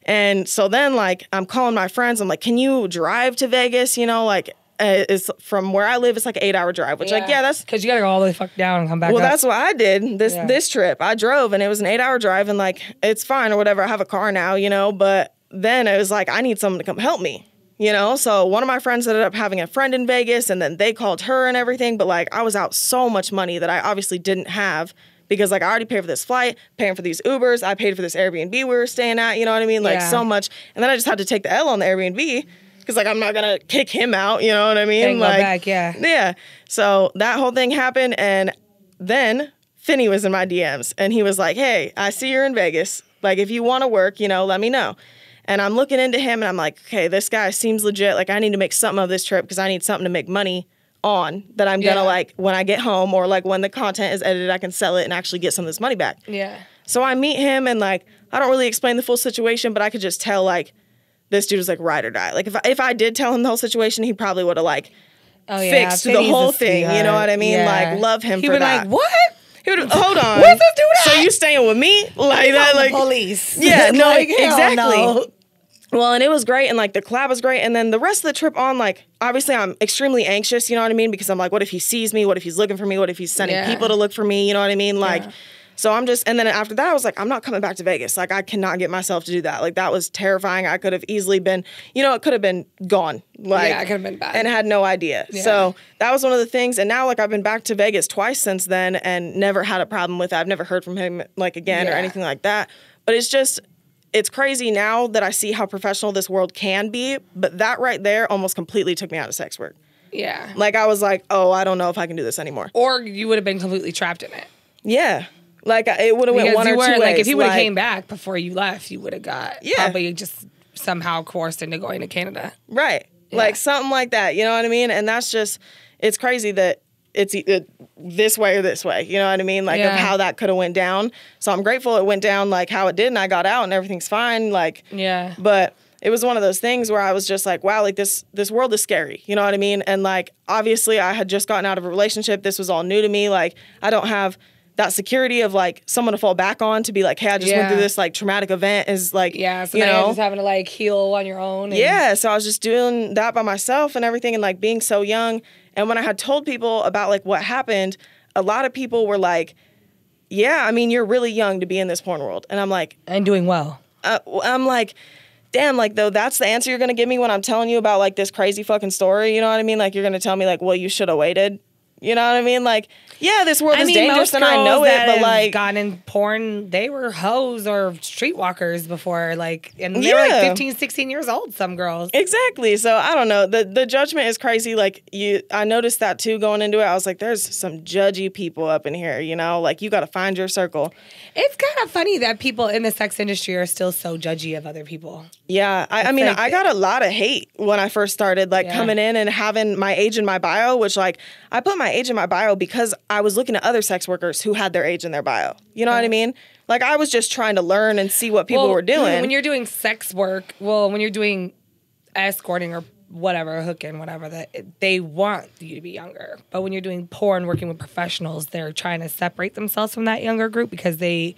[SPEAKER 2] And so then, like, I'm calling my friends. I'm like, can you drive to Vegas, you know? Like, Is from where I live, it's like an 8-hour drive, which like, yeah, that's
[SPEAKER 1] because you gotta go all the way fuck down and come back.
[SPEAKER 2] Well,
[SPEAKER 1] up.
[SPEAKER 2] that's what I did this trip. I drove and it was an 8-hour drive and like, it's fine or whatever. I have a car now, you know, but then it was like, I need someone to come help me, you know? So one of my friends ended up having a friend in Vegas and then they called her and everything. But like, I was out so much money that I obviously didn't have because like I already paid for this flight, paying for these Ubers. I paid for this Airbnb we were staying at, you know what I mean? Like so much. And then I just had to take the L on the Airbnb. Because, like, I'm not going to kick him out, you know what I mean?
[SPEAKER 1] Can't
[SPEAKER 2] like,
[SPEAKER 1] go back, yeah.
[SPEAKER 2] Yeah. So that whole thing happened, and then Finney was in my DMs, and he was like, hey, I see you're in Vegas. Like, if you want to work, you know, let me know. And I'm looking into him, and I'm like, okay, this guy seems legit. Like, I need to make something of this trip because I need something to make money on that I'm going to, like, when I get home or, like, when the content is edited, I can sell it and actually get some of this money back.
[SPEAKER 1] Yeah.
[SPEAKER 2] So I meet him, and, like, I don't really explain the full situation, but I could just tell, like, this dude was like ride or die. Like if I did tell him the whole situation, he probably would have like fixed the whole thing. You know what I mean? Yeah. Like love him for that.
[SPEAKER 1] Like what?
[SPEAKER 2] He would hold on.
[SPEAKER 1] What's this dude at?
[SPEAKER 2] So you staying with me like that? Like
[SPEAKER 1] police?
[SPEAKER 2] Yeah, no,
[SPEAKER 1] like,
[SPEAKER 2] exactly.
[SPEAKER 1] No.
[SPEAKER 2] Well, and it was great, and like the collab was great, and then the rest of the trip on, like obviously I'm extremely anxious. You know what I mean? Because I'm like, what if he sees me? What if he's looking for me? What if he's sending people to look for me? You know what I mean? Like. So I'm just, and then after that, I was like, I'm not coming back to Vegas. Like, I cannot get myself to do that. Like, that was terrifying. I could have easily been, you know, it could have been gone. Like,
[SPEAKER 1] it could have been bad.
[SPEAKER 2] And had no idea. Yeah. So that was one of the things. And now, like, I've been back to Vegas twice since then and never had a problem with it. I've never heard from him, like, again or anything like that. But it's just, it's crazy now that I see how professional this world can be. But that right there almost completely took me out of sex work.
[SPEAKER 1] Yeah.
[SPEAKER 2] Like, I was like, oh, I don't know if I can do this anymore.
[SPEAKER 1] Or you would have been completely trapped in it.
[SPEAKER 2] Yeah. Like, it would have went one or two ways.
[SPEAKER 1] Like, if he would have came back before you left, you would have got probably just somehow coerced into going to Canada.
[SPEAKER 2] Right. Yeah. Like, something like that. You know what I mean? And that's just, it's crazy that it's this way or this way. You know what I mean? Like, of how that could have went down. So I'm grateful it went down, like, how it did, and I got out, and everything's fine. Like, but it was one of those things where I was just like, wow, like, this world is scary. You know what I mean? And, like, obviously, I had just gotten out of a relationship. This was all new to me. Like, I don't have that security of like someone to fall back on to be like, hey, I just went through this like traumatic event is like,
[SPEAKER 1] so you know, just having to like heal on your own. And
[SPEAKER 2] so I was just doing that by myself and everything and like being so young. And when I had told people about like what happened, a lot of people were like, yeah, I mean, you're really young to be in this porn world. And I'm like,
[SPEAKER 1] and doing well.
[SPEAKER 2] I'm like, damn, like though, that's the answer you're going to give me when I'm telling you about like this crazy fucking story. You know what I mean? Like you're going to tell me like, well, you should have waited. You know what I mean? Like, yeah, this world is dangerous and I know it, but like
[SPEAKER 1] gotten in porn, they were hoes or streetwalkers before, like, and they were like 15, 16 years old, some girls.
[SPEAKER 2] Exactly. So I don't know. The judgment is crazy. Like I noticed that too going into it. I was like, there's some judgy people up in here, you know, like you got to find your circle.
[SPEAKER 1] It's kind of funny that people in the sex industry are still so judgy of other people.
[SPEAKER 2] Yeah. I mean, like, I got a lot of hate when I first started, like coming in and having my age in my bio, which like I put my age in my bio because I was looking at other sex workers who had their age in their bio. You know what I mean? Like I was just trying to learn and see what people were doing.
[SPEAKER 1] When you're doing sex work, when you're doing escorting or whatever, hooking, whatever, that they want you to be younger. But when you're doing porn, working with professionals, they're trying to separate themselves from that younger group because they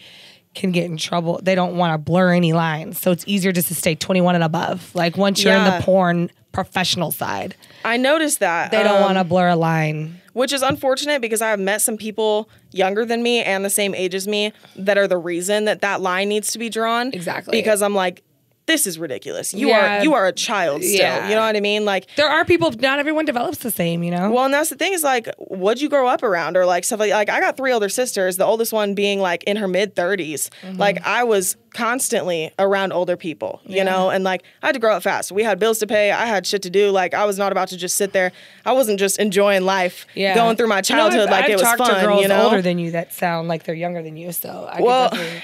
[SPEAKER 1] can get in trouble. They don't want to blur any lines. So it's easier just to stay 21 and above. Like once you're in the porn professional side.
[SPEAKER 2] I noticed that.
[SPEAKER 1] They don't want to blur a line.
[SPEAKER 2] Which is unfortunate because I've met some people younger than me and the same age as me that are the reason that line needs to be drawn.
[SPEAKER 1] Exactly.
[SPEAKER 2] Because I'm like, this is ridiculous. You are a child still. Yeah. You know what I mean? Like
[SPEAKER 1] there are people, not everyone develops the same, you know?
[SPEAKER 2] Well, and that's the thing is like, what'd you grow up around? Or like stuff like I got 3 older sisters, the oldest one being like in her mid-30s. Mm-hmm. Like I was constantly around older people, you know? And like I had to grow up fast. We had bills to pay. I had shit to do. Like I was not about to just sit there. I wasn't just enjoying life, going through my childhood like it was fun. I've talked to girls
[SPEAKER 1] older than you that sound like they're younger than you. So I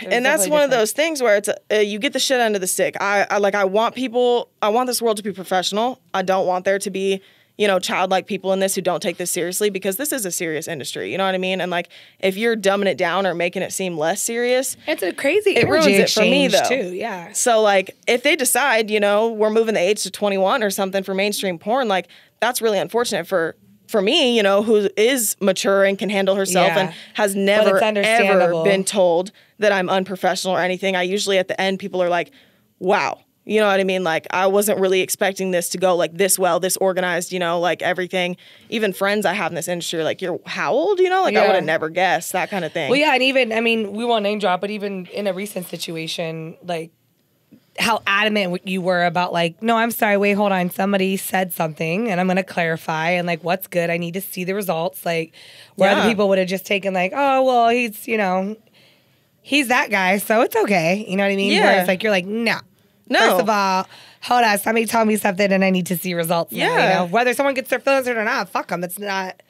[SPEAKER 2] and that's one of those things where it's you get the shit end of the stick. I want this world to be professional. I don't want there to be, you know, childlike people in this who don't take this seriously because this is a serious industry. You know what I mean? And like, if you're dumbing it down or making it seem less serious,
[SPEAKER 1] it's a crazy
[SPEAKER 2] it ruins it for me though.
[SPEAKER 1] Too, yeah.
[SPEAKER 2] So like, if they decide, you know, we're moving the age to 21 or something for mainstream porn, like that's really unfortunate for me, you know, who is mature and can handle herself and has never ever been told that I'm unprofessional or anything. I usually at the end people are like, wow. You know what I mean? Like, I wasn't really expecting this to go like this well, this organized, you know, like everything. Even friends I have in this industry are like, you're how old? You know, like I would have never guessed, that kind of thing.
[SPEAKER 1] Well, yeah, and even, I mean, we won't name drop, but even in a recent situation, like how adamant you were about like, no, I'm sorry, wait, hold on. Somebody said something and I'm going to clarify and like, what's good? I need to see the results. Like where other people would have just taken like, oh, well, he's, you know, he's that guy, so it's okay. You know what I mean?
[SPEAKER 2] Yeah.
[SPEAKER 1] Where it's like, you're like, no. First of all, hold on, somebody tell me something and I need to see results. Now, you know? Whether someone gets their feelings hurt or not, fuck them. It's not,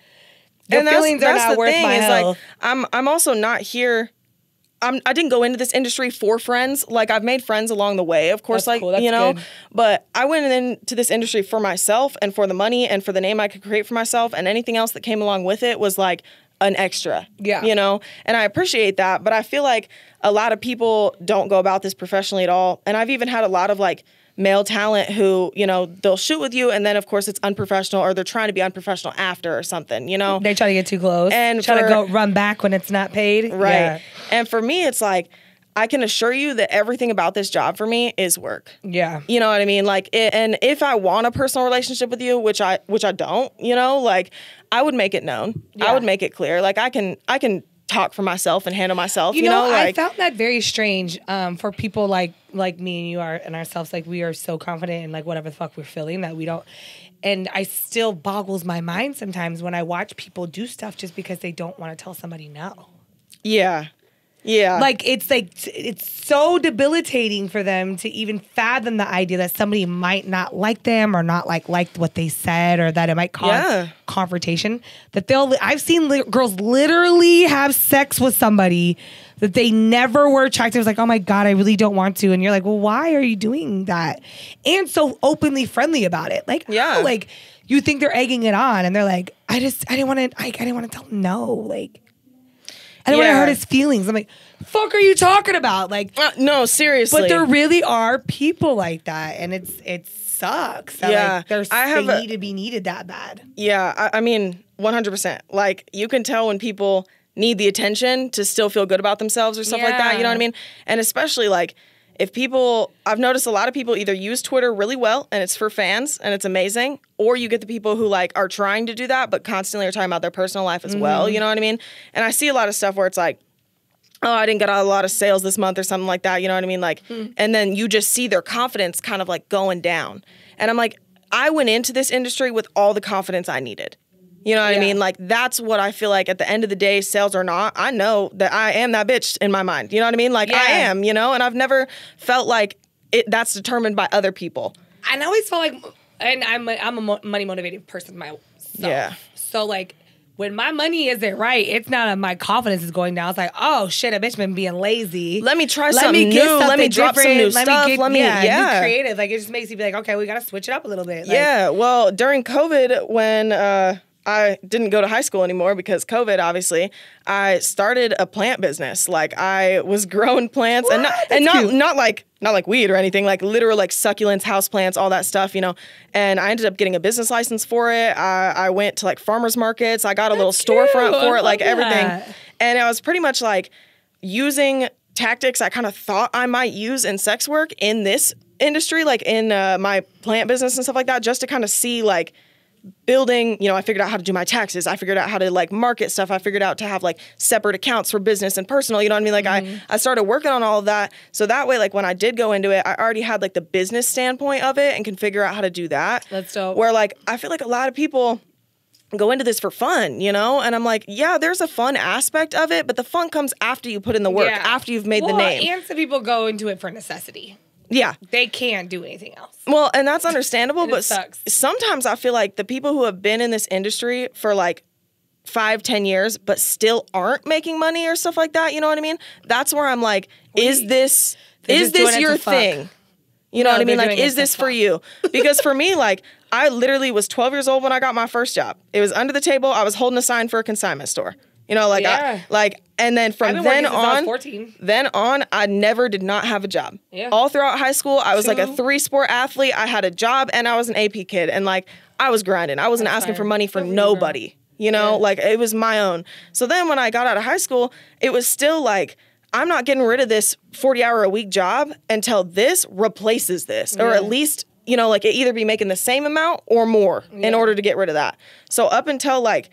[SPEAKER 1] your feelings are not worth my health.
[SPEAKER 2] Like, I'm also not here. I didn't go into this industry for friends. Like, I've made friends along the way, of course,
[SPEAKER 1] That's
[SPEAKER 2] like,
[SPEAKER 1] cool.
[SPEAKER 2] you know,
[SPEAKER 1] Good.
[SPEAKER 2] but I went into this industry for myself and for the money and for the name I could create for myself, and anything else that came along with it was like an extra, you know, and I appreciate that. But I feel like a lot of people don't go about this professionally at all. And I've even had a lot of like male talent who, you know, they'll shoot with you and then of course it's unprofessional, or they're trying to be unprofessional after or something, you know.
[SPEAKER 1] They try to get too close and try to go run back when it's not paid.
[SPEAKER 2] Right.
[SPEAKER 1] Yeah.
[SPEAKER 2] And for me, it's like, I can assure you that everything about this job for me is work.
[SPEAKER 1] Yeah.
[SPEAKER 2] You know what I mean? Like, and if I want a personal relationship with you, which I don't, you know, like I would make it known. Yeah. I would make it clear. Like I can talk for myself and handle myself. You know, like,
[SPEAKER 1] I found that very strange for people like me and you are and ourselves. Like we are so confident in like whatever the fuck we're feeling that we don't. And I still boggles my mind sometimes when I watch people do stuff just because they don't want to tell somebody no.
[SPEAKER 2] Yeah. Yeah.
[SPEAKER 1] Like it's so debilitating for them to even fathom the idea that somebody might not like them or not like what they said, or that it might cause confrontation. That I've seen girls literally have sex with somebody that they never were attracted to. It's like, oh my God, I really don't want to. And you're like, well, why are you doing that? And so openly friendly about it. Like, oh, like you think they're egging it on, and they're like, I didn't want to tell them no. Like, I don't want to hurt his feelings. I'm like, fuck are you talking about? Like,
[SPEAKER 2] no, seriously.
[SPEAKER 1] But there really are people like that, and it sucks. That, like, they need to be needed that bad.
[SPEAKER 2] Yeah, I mean, 100%. Like, you can tell when people need the attention to still feel good about themselves or stuff like that. You know what I mean? And especially like, if people, I've noticed a lot of people either use Twitter really well and it's for fans and it's amazing, or you get the people who like are trying to do that but constantly are talking about their personal life as well, you know what I mean? And I see a lot of stuff where it's like, oh, I didn't get a lot of sales this month or something like that, you know what I mean? Like, and then you just see their confidence kind of like going down. And I'm like, I went into this industry with all the confidence I needed. You know what I mean? Like, that's what I feel like at the end of the day, sales or not, I know that I am that bitch in my mind. You know what I mean? Like, I am, you know? And I've never felt like that's determined by other people.
[SPEAKER 1] And I always felt like, and I'm a money-motivated person myself.
[SPEAKER 2] Yeah.
[SPEAKER 1] So, like, when my money isn't right, it's not my confidence is going down. It's like, oh, shit, a bitch been being lazy.
[SPEAKER 2] Let me try something new. Let me drop some new stuff. Let me
[SPEAKER 1] be creative. Like, it just makes you be like, okay, we got to switch it up a little bit. Like,
[SPEAKER 2] yeah. Well, during COVID, when I didn't go to high school anymore because COVID, obviously, I started a plant business. Like, I was growing plants and not like weed or anything, like literal like succulents, house plants, all that stuff, you know. And I ended up getting a business license for it. I went to like farmers markets. I got a little storefront for it, like everything. And I was pretty much like using tactics I kind of thought I might use in sex work in this industry, like in my plant business and stuff like that, just to kind of see like building, you know, I figured out how to do my taxes. I figured out how to like market stuff. I figured out to have like separate accounts for business and personal, you know what I mean? Like I started working on all of that. So that way, like when I did go into it, I already had like the business standpoint of it and can figure out how to do that.
[SPEAKER 1] That's dope.
[SPEAKER 2] Where like, I feel like a lot of people go into this for fun, you know? And I'm like, yeah, there's a fun aspect of it, but the fun comes after you put in the work, after you've made the name.
[SPEAKER 1] And some people go into it for necessity.
[SPEAKER 2] Yeah.
[SPEAKER 1] They can't do anything else.
[SPEAKER 2] Well, and that's understandable, but
[SPEAKER 1] sucks.
[SPEAKER 2] Sometimes I feel like the people who have been in this industry for like 5-10 years, but still aren't making money or stuff like that, you know what I mean? That's where I'm like, is this your thing? You know what I mean? Like, is this for you? Because for me, like, I literally was 12 years old when I got my first job. It was under the table. I was holding a sign for a consignment store. You know, like, and then from then on, I never did not have a job. Yeah. All throughout high school, I was like a 3-sport athlete. I had a job and I was an AP kid. And like, I was grinding. I wasn't asking for money for nobody. You know, like it was my own. So then when I got out of high school, it was still like, I'm not getting rid of this 40-hour-a-week job until this replaces this, or at least, you know, like it either be making the same amount or more in order to get rid of that. So up until like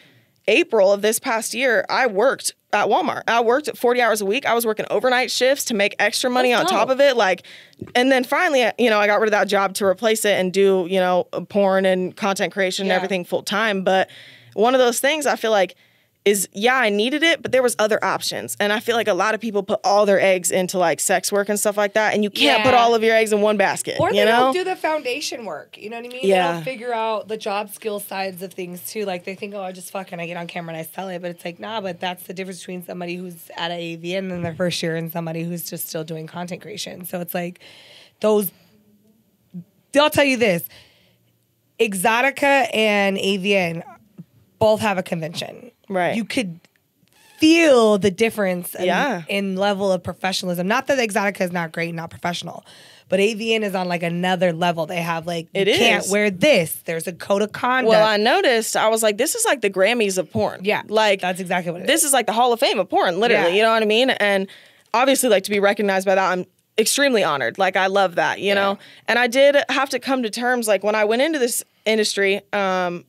[SPEAKER 2] April of this past year, I worked at Walmart. I worked 40 hours a week. I was working overnight shifts to make extra money on top of it. Like, and then finally, you know, I got rid of that job to replace it and do, you know, porn and content creation and everything full time. But one of those things I feel like is, I needed it, but there was other options. And I feel like a lot of people put all their eggs into like sex work and stuff like that. And you can't put all of your eggs in one basket.
[SPEAKER 1] Or
[SPEAKER 2] they
[SPEAKER 1] don't do the foundation work. You know what I mean?
[SPEAKER 2] Yeah.
[SPEAKER 1] They don't figure out the job skill sides of things too. Like they think, oh, I just fucking, I get on camera and I sell it. But it's like, nah, but that's the difference between somebody who's at AVN in their first year and somebody who's just still doing content creation. So it's like those, I'll tell you this, Exotica and AVN both have a convention.
[SPEAKER 2] Right.
[SPEAKER 1] You could feel the difference in level of professionalism. Not that Exotica is not great, not professional, but AVN is on like another level. They have like, you can't wear this. There's a code of conduct.
[SPEAKER 2] Well, I noticed, I was like, this is like the Grammys of porn.
[SPEAKER 1] Yeah.
[SPEAKER 2] Like,
[SPEAKER 1] that's exactly what it is.
[SPEAKER 2] This is like the Hall of Fame of porn, literally. You know what I mean? And obviously, like, to be recognized by that, I'm extremely honored. Like, I love that, you know? And I did have to come to terms, like, when I went into this industry, the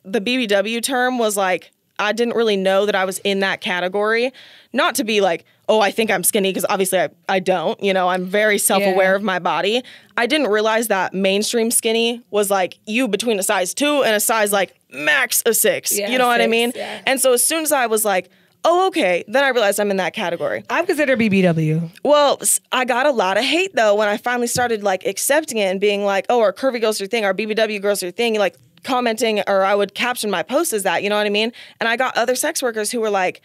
[SPEAKER 2] BBW term was like, I didn't really know that I was in that category. Not to be like, oh, I think I'm skinny, because obviously I don't. You know, I'm very self-aware of my body. I didn't realize that mainstream skinny was like you between a size 2 and a size like max a 6. You know what I mean? Yeah. And so as soon as I was like, oh, okay, then I realized I'm in that category.
[SPEAKER 1] I'm considered BBW.
[SPEAKER 2] Well, I got a lot of hate, though, when I finally started like accepting it and being like, oh, our curvy girls are your thing, our BBW girls are your thing. Like, commenting, or I would caption my posts as that, you know what I mean? And I got other sex workers who were like,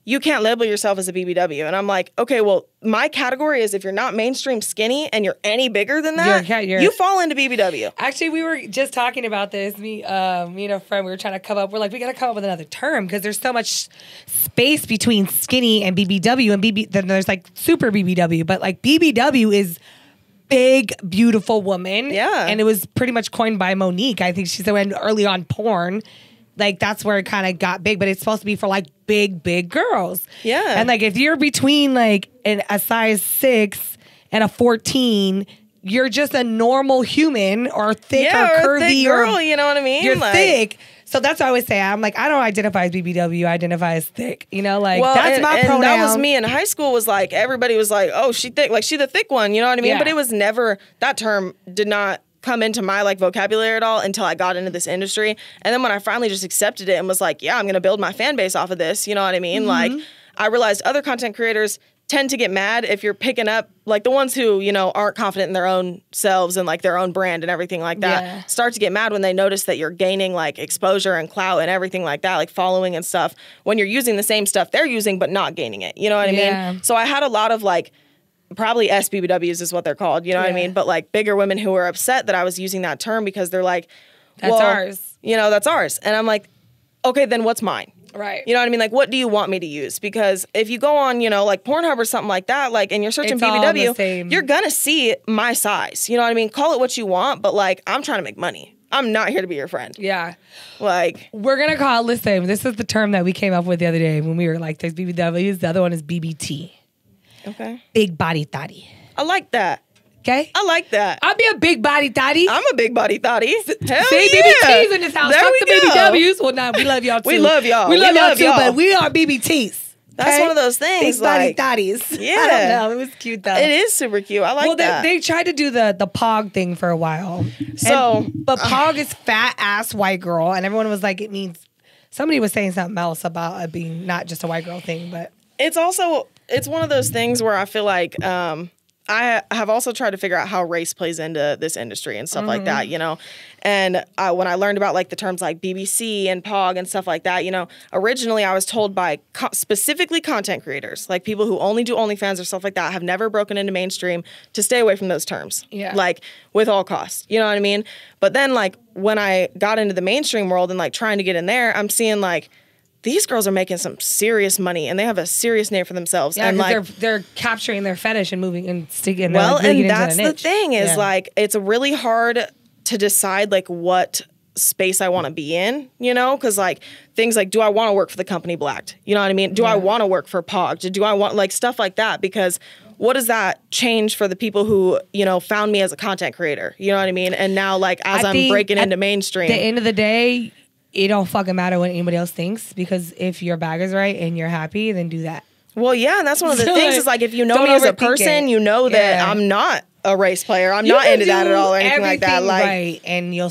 [SPEAKER 2] you can't label yourself as a BBW. And I'm like, okay, well, my category is if you're not mainstream skinny and you're any bigger than that, you fall into BBW.
[SPEAKER 1] Actually, we were just talking about this. Me and a friend, we were trying to come up. We're like, we got to come up with another term because there's so much space between skinny and BBW, and then there's like super BBW. But like BBW is big, beautiful woman. Yeah. And it was pretty much coined by Monique. I think she said when early on porn, like that's where it kind of got big, but it's supposed to be for like big, big girls. Yeah. And like if you're between like a size 6 and a 14, you're just a normal human or thick or curvy.
[SPEAKER 2] Thick girl, you know what I mean?
[SPEAKER 1] You're like, thick. So that's what I always say. I'm like, I don't identify as BBW. I identify as thick. You know, like that's my pronoun.
[SPEAKER 2] And that was me in high school. Was like everybody was like, oh, she thick. Like she the thick one. You know what I mean? Yeah. But it was never, that term did not come into my like vocabulary at all until I got into this industry. And then when I finally just accepted it and was like, yeah, I'm gonna build my fan base off of this. You know what I mean? Like I realized other content creators tend to get mad if you're picking up, like the ones who, you know, aren't confident in their own selves and like their own brand and everything like that, start to get mad when they notice that you're gaining like exposure and clout and everything like that, like following and stuff, when you're using the same stuff they're using but not gaining it. You know what I mean? So I had a lot of like, probably SBBWs is what they're called, you know what I mean? But like bigger women who were upset that I was using that term because they're like,
[SPEAKER 1] that's ours.
[SPEAKER 2] You know, that's ours. And I'm like, okay, then what's mine?
[SPEAKER 1] Right.
[SPEAKER 2] You know what I mean? Like, what do you want me to use? Because if you go on, you know, like Pornhub or something like that, like, and you're searching
[SPEAKER 1] it's
[SPEAKER 2] BBW, you're going to see my size. You know what I mean? Call it what you want, but like, I'm trying to make money. I'm not here to be your friend.
[SPEAKER 1] Yeah.
[SPEAKER 2] Like.
[SPEAKER 1] We're going to call it, listen, this is the term that we came up with the other day when we were like, there's BBWs. The other one is BBT.
[SPEAKER 2] Okay.
[SPEAKER 1] Big body thotty.
[SPEAKER 2] I like that.
[SPEAKER 1] Okay?
[SPEAKER 2] I like that.
[SPEAKER 1] I'll be a big body thotty.
[SPEAKER 2] I'm a big body thotty. Hell
[SPEAKER 1] See, BBTs in this house.
[SPEAKER 2] There
[SPEAKER 1] Fuck
[SPEAKER 2] we
[SPEAKER 1] the
[SPEAKER 2] go.
[SPEAKER 1] BBWs. Well, nah, we love y'all too.
[SPEAKER 2] We love y'all.
[SPEAKER 1] We love y'all too, but we are BBTs.
[SPEAKER 2] That's one of those things.
[SPEAKER 1] Big body thotties.
[SPEAKER 2] Yeah.
[SPEAKER 1] I don't know. It was cute though.
[SPEAKER 2] It is super cute. I like that.
[SPEAKER 1] They tried to do the POG thing for a while. But POG is fat ass white girl, and everyone was like, it means. Somebody was saying something else about it being not just a white girl thing, but
[SPEAKER 2] it's also one of those things where I feel like I have also tried to figure out how race plays into this industry and stuff like that, you know. And when I learned about like the terms like BBC and POG and stuff like that, you know, originally I was told by specifically content creators, like people who only do OnlyFans or stuff like that, have never broken into mainstream, to stay away from those terms. Yeah. Like with all costs, you know what I mean? But then like when I got into the mainstream world and like trying to get in there, I'm seeing like, these girls are making some serious money and they have a serious name for themselves.
[SPEAKER 1] Yeah,
[SPEAKER 2] and like
[SPEAKER 1] they're capturing their fetish and moving and sticking.
[SPEAKER 2] Well, and that's the thing is like it's really hard to decide like what space I want to be in, you know? Because like things like, do I want to work for the company Blacked? You know what I mean? Do I want to work for POG? Do I want like stuff like that? Because what does that change for the people who, you know, found me as a content creator? You know what I mean? And now like as I'm breaking into mainstream.
[SPEAKER 1] At the end of the day, it don't fucking matter what anybody else thinks, because if your bag is right and you're happy, then do that.
[SPEAKER 2] Well, yeah, and that's one of the things is like if you know me as a person, you know that I'm not a race player. I'm not into that at all or anything like that. Like,
[SPEAKER 1] right, and I'm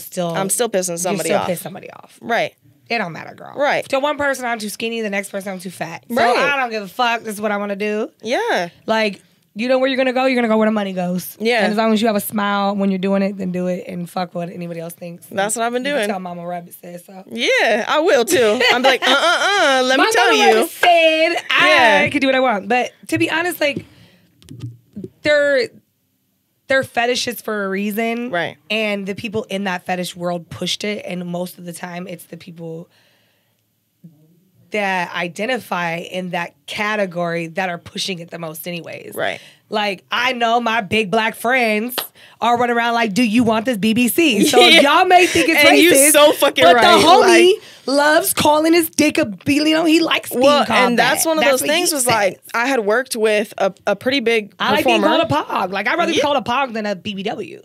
[SPEAKER 1] still
[SPEAKER 2] pissing somebody off.
[SPEAKER 1] Piss somebody off.
[SPEAKER 2] Right.
[SPEAKER 1] It don't matter, girl.
[SPEAKER 2] Right.
[SPEAKER 1] To one person, I'm too skinny. The next person, I'm too fat. So
[SPEAKER 2] right.
[SPEAKER 1] I don't give a fuck. This is what I want to do.
[SPEAKER 2] Yeah.
[SPEAKER 1] Like, you know where you're going to go? You're going to go where the money goes. Yeah. And as long as you have a smile when you're doing it, then do it and fuck what anybody else thinks.
[SPEAKER 2] That's what I've been doing.
[SPEAKER 1] You can tell Mama Rabbit said so.
[SPEAKER 2] Yeah, I will too. I'm like, let me tell you.
[SPEAKER 1] Mama Rabbit said I can do what I want. But to be honest, like, they're fetishes for a reason.
[SPEAKER 2] Right.
[SPEAKER 1] And the people in that fetish world pushed it. And most of the time, it's the people that identify in that category that are pushing it the most anyways.
[SPEAKER 2] Right.
[SPEAKER 1] Like, I know my big black friends are running around like, do you want this BBC? So y'all may think it's
[SPEAKER 2] and
[SPEAKER 1] racist.
[SPEAKER 2] You so fucking
[SPEAKER 1] but
[SPEAKER 2] right.
[SPEAKER 1] the homie loves calling his dick a you know, he likes being called
[SPEAKER 2] and that's
[SPEAKER 1] that.
[SPEAKER 2] one of those things was like, I had worked with a pretty big performer.
[SPEAKER 1] I like being called a pog. Like, I'd rather be called a pog than a BBW.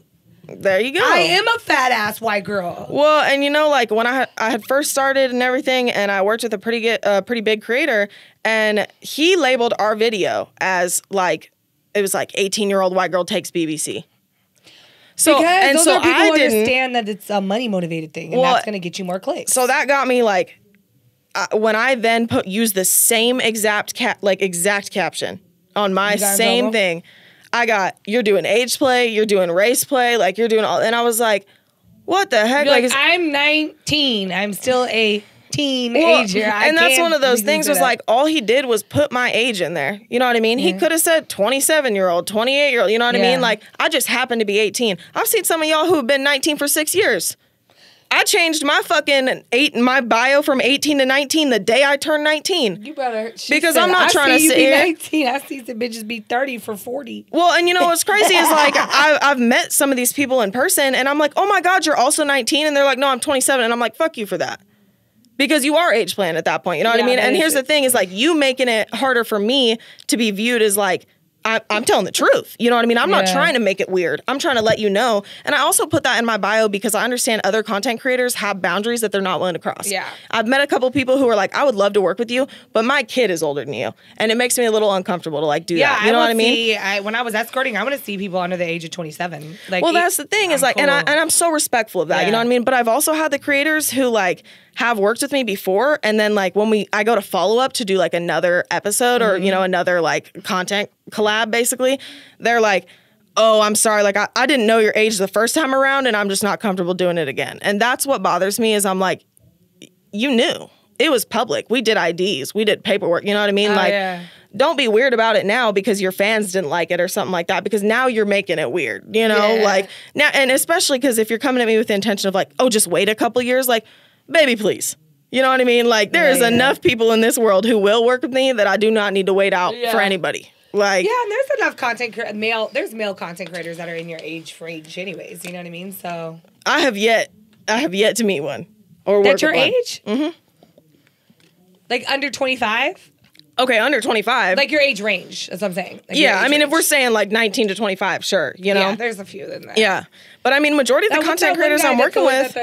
[SPEAKER 2] There you go.
[SPEAKER 1] I am a fat ass white girl.
[SPEAKER 2] Well, and you know, like when I had first started and everything, and I worked with a pretty big creator, and he labeled our video as like it was like 18-year-old white girl takes BBC. So
[SPEAKER 1] because those are people who understand that it's a money motivated thing, and that's going to get you more clicks.
[SPEAKER 2] So that got me like when I then used the same exact caption on my same thing. I got, you're doing age play, you're doing race play, like you're doing all, and I was like, what the heck?
[SPEAKER 1] Like I'm 19, I'm still a teenager.
[SPEAKER 2] And that's one of those things was like, all he did was put my age in there. You know what I mean? He could have said 27-year-old, 28-year-old, you know what I mean? Like, I just happened to be 18. I've seen some of y'all who have been 19 for 6 years. I changed my my bio from 18 to 19 the day I turned 19.
[SPEAKER 1] You better.
[SPEAKER 2] Because I'm not trying to say
[SPEAKER 1] 19. I see some bitches be 30 for 40.
[SPEAKER 2] Well, and you know what's crazy is like I've met some of these people in person, and I'm like, oh my God, you're also 19, and they're like, no, I'm 27, and I'm like, fuck you for that. Because you are age playing at that point, you know what I mean? And here's the thing is like you making it harder for me to be viewed as like I'm telling the truth. You know what I mean? I'm not trying to make it weird. I'm trying to let you know. And I also put that in my bio because I understand other content creators have boundaries that they're not willing to cross.
[SPEAKER 1] Yeah.
[SPEAKER 2] I've met a couple people who are like, I would love to work with you, but my kid is older than you. And it makes me a little uncomfortable to like do that. You know what I mean?
[SPEAKER 1] When I was escorting, I want to see people under the age of 27. Like,
[SPEAKER 2] well, that's the thing is like, cool. and I'm so respectful of that. You know what I mean? But I've also had the creators who like have worked with me before, and then like when I go to follow up to do like another episode or you know another like content collab, basically, they're like, oh, I'm sorry, like I didn't know your age the first time around, and I'm just not comfortable doing it again. And that's what bothers me is I'm like, you knew it was public. We did IDs, we did paperwork. You know what I mean? Don't be weird about it now because your fans didn't like it or something like that, because now you're making it weird. You know, like now, and especially because if you're coming at me with the intention of like, oh, just wait a couple years, like. Baby, please. You know what I mean? Like, there is enough people in this world who will work with me that I do not need to wait out for anybody. Like,
[SPEAKER 1] yeah, and there's enough there's male content creators that are in your age range anyways. You know what I mean? So
[SPEAKER 2] I have yet to meet one or work
[SPEAKER 1] that's your
[SPEAKER 2] with one.
[SPEAKER 1] age. Mm-hmm. Like under 25.
[SPEAKER 2] Okay, under 25.
[SPEAKER 1] Like your age range. That's what I'm saying. Like
[SPEAKER 2] I mean, if we're saying like 19 to 25, sure. You know,
[SPEAKER 1] yeah, there's a few in there.
[SPEAKER 2] Yeah, but I mean, majority of the content creators I'm working with.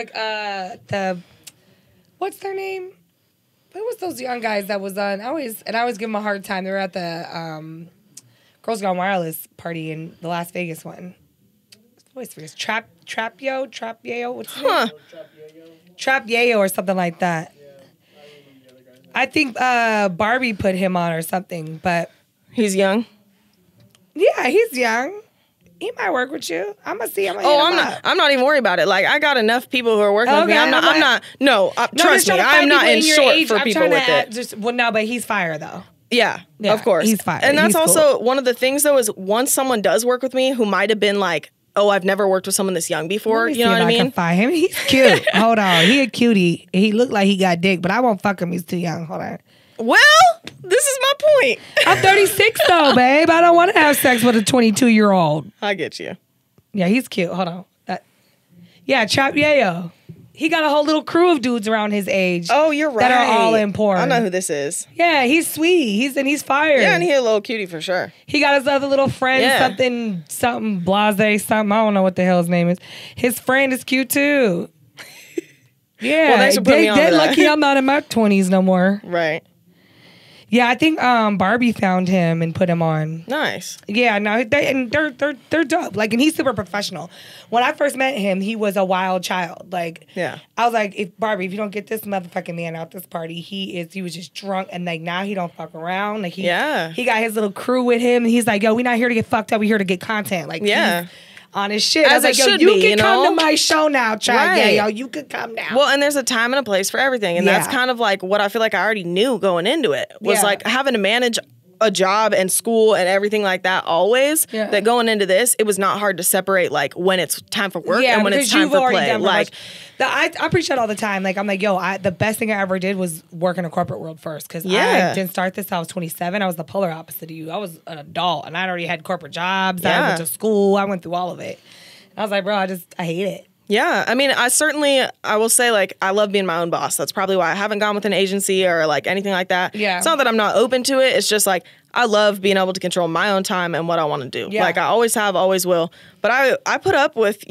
[SPEAKER 1] What's their name? What was those young guys that was on? I always give them a hard time. They were at the Girls Gone Wireless party in the Las Vegas one. What's his Trap-Yayo? What's his name? Trap-Yayo or something like that. I think Barbie put him on or something, but
[SPEAKER 2] he's young.
[SPEAKER 1] Yeah, he's young. He might work with you. I'm gonna see him.
[SPEAKER 2] I'm not even worried about it. Like I got enough people who are working with me. Trust me, I'm not in short for people with it.
[SPEAKER 1] No, but he's fire though.
[SPEAKER 2] Yeah, of course.
[SPEAKER 1] He's fire.
[SPEAKER 2] And that's also one of the things though is once someone does work with me who might have been like, oh, I've never worked with someone this young before. You know what I mean?
[SPEAKER 1] I can find him. He's cute. Hold on. He a cutie. He looked like he got dick, but I won't fuck him. He's too young. Hold on.
[SPEAKER 2] Well, this is my point.
[SPEAKER 1] I'm 36 though, babe. I don't want to have sex with a 22-year-old.
[SPEAKER 2] I get you.
[SPEAKER 1] Yeah, he's cute. Hold on. Trap-Yayo. He got a whole little crew of dudes around his age.
[SPEAKER 2] Oh, you're right.
[SPEAKER 1] That are all in porn.
[SPEAKER 2] I know who this is.
[SPEAKER 1] Yeah, he's sweet. He's fire.
[SPEAKER 2] Yeah, and he's a little cutie for sure.
[SPEAKER 1] He got his other little friend,
[SPEAKER 2] Yeah.
[SPEAKER 1] something blase, something. I don't know what the hell his name is. His friend is cute too. Yeah,
[SPEAKER 2] Well, thanks for putting me on to
[SPEAKER 1] they're
[SPEAKER 2] that.
[SPEAKER 1] lucky I'm not in my 20s no more.
[SPEAKER 2] Right.
[SPEAKER 1] Yeah, I think Barbie found him and put him on.
[SPEAKER 2] Nice.
[SPEAKER 1] Yeah, no, they're dope. Like, and he's super professional. When I first met him, he was a wild child. Like,
[SPEAKER 2] Yeah.
[SPEAKER 1] I was like, if you don't get this motherfucking man out this party, he was just drunk, and like now he don't fuck around. Like he got his little crew with him, and he's like, yo, we not here to get fucked up, we here to get content. Like,
[SPEAKER 2] Yeah.
[SPEAKER 1] he's on his shit.
[SPEAKER 2] As
[SPEAKER 1] I was
[SPEAKER 2] it
[SPEAKER 1] like, yo,
[SPEAKER 2] should
[SPEAKER 1] you
[SPEAKER 2] be,
[SPEAKER 1] can
[SPEAKER 2] you
[SPEAKER 1] come
[SPEAKER 2] know?
[SPEAKER 1] to my show now, try
[SPEAKER 2] Right.
[SPEAKER 1] yo, you could come now.
[SPEAKER 2] Well, and there's a time and a place for everything. And that's
[SPEAKER 1] Yeah.
[SPEAKER 2] kind of like what I feel like I already knew going into it was
[SPEAKER 1] Yeah.
[SPEAKER 2] like having to manage a job and school and everything like that always.
[SPEAKER 1] Yeah.
[SPEAKER 2] That going into this, it was not hard to separate like when it's time for work and when it's
[SPEAKER 1] because
[SPEAKER 2] time
[SPEAKER 1] you've
[SPEAKER 2] for
[SPEAKER 1] already
[SPEAKER 2] play.
[SPEAKER 1] done
[SPEAKER 2] Like,
[SPEAKER 1] I preach that all the time. Like, I'm like, yo, the best thing I ever did was work in a corporate world first. Because
[SPEAKER 2] Yeah.
[SPEAKER 1] I didn't start this till I was 27. I was the polar opposite of you. I was an adult, and I already had corporate jobs. I
[SPEAKER 2] Yeah.
[SPEAKER 1] went to school. I went through all of it. I was like, bro, I hate it.
[SPEAKER 2] yeah, I mean, I will say, like, I love being my own boss. That's probably why I haven't gone with an agency or, like, anything like that.
[SPEAKER 1] Yeah.
[SPEAKER 2] It's not that I'm not open to it. It's just, like, I love being able to control my own time and what I want to do.
[SPEAKER 1] Yeah.
[SPEAKER 2] Like, I always have, always will. But I put up with,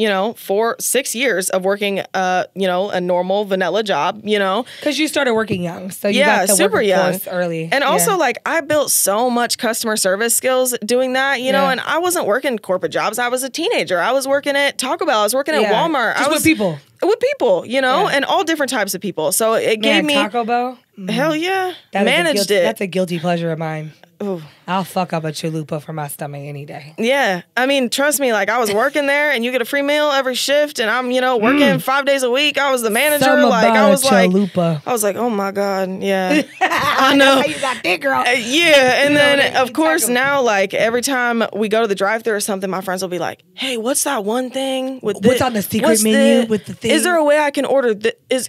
[SPEAKER 2] 6 years of working, a normal vanilla job,
[SPEAKER 1] Because you started working young. So you
[SPEAKER 2] Yeah,
[SPEAKER 1] got the
[SPEAKER 2] super young.
[SPEAKER 1] workforce early.
[SPEAKER 2] And also,
[SPEAKER 1] Yeah.
[SPEAKER 2] like, I built so much customer service skills doing that,
[SPEAKER 1] Yeah.
[SPEAKER 2] and I wasn't working corporate jobs. I was a teenager. I was working at Taco Bell. I was working at
[SPEAKER 1] Yeah.
[SPEAKER 2] Walmart.
[SPEAKER 1] Just
[SPEAKER 2] I was
[SPEAKER 1] with people.
[SPEAKER 2] With people,
[SPEAKER 1] Yeah.
[SPEAKER 2] and all different types of people. So it gave me
[SPEAKER 1] Taco Bell?
[SPEAKER 2] hell yeah,
[SPEAKER 1] That is
[SPEAKER 2] managed
[SPEAKER 1] That's
[SPEAKER 2] it.
[SPEAKER 1] a guilty pleasure of mine.
[SPEAKER 2] Ooh.
[SPEAKER 1] I'll fuck up a chalupa for my stomach any day.
[SPEAKER 2] Yeah, I mean, trust me. Like I was working there, and you get a free meal every shift, and I'm working 5 days a week. I was the manager.
[SPEAKER 1] Something
[SPEAKER 2] Like
[SPEAKER 1] about
[SPEAKER 2] I
[SPEAKER 1] a
[SPEAKER 2] was like,
[SPEAKER 1] chalupa.
[SPEAKER 2] I was like, oh my god, yeah, I know.
[SPEAKER 1] You got that, girl.
[SPEAKER 2] Yeah, and
[SPEAKER 1] know
[SPEAKER 2] then
[SPEAKER 1] that
[SPEAKER 2] of
[SPEAKER 1] you
[SPEAKER 2] course
[SPEAKER 1] tackle-
[SPEAKER 2] now, like every time we go to the drive-thru or something, my friends will be like, "Hey, what's that one thing with
[SPEAKER 1] What's on the secret
[SPEAKER 2] what's
[SPEAKER 1] menu with the thing?"
[SPEAKER 2] Is there a way I can order?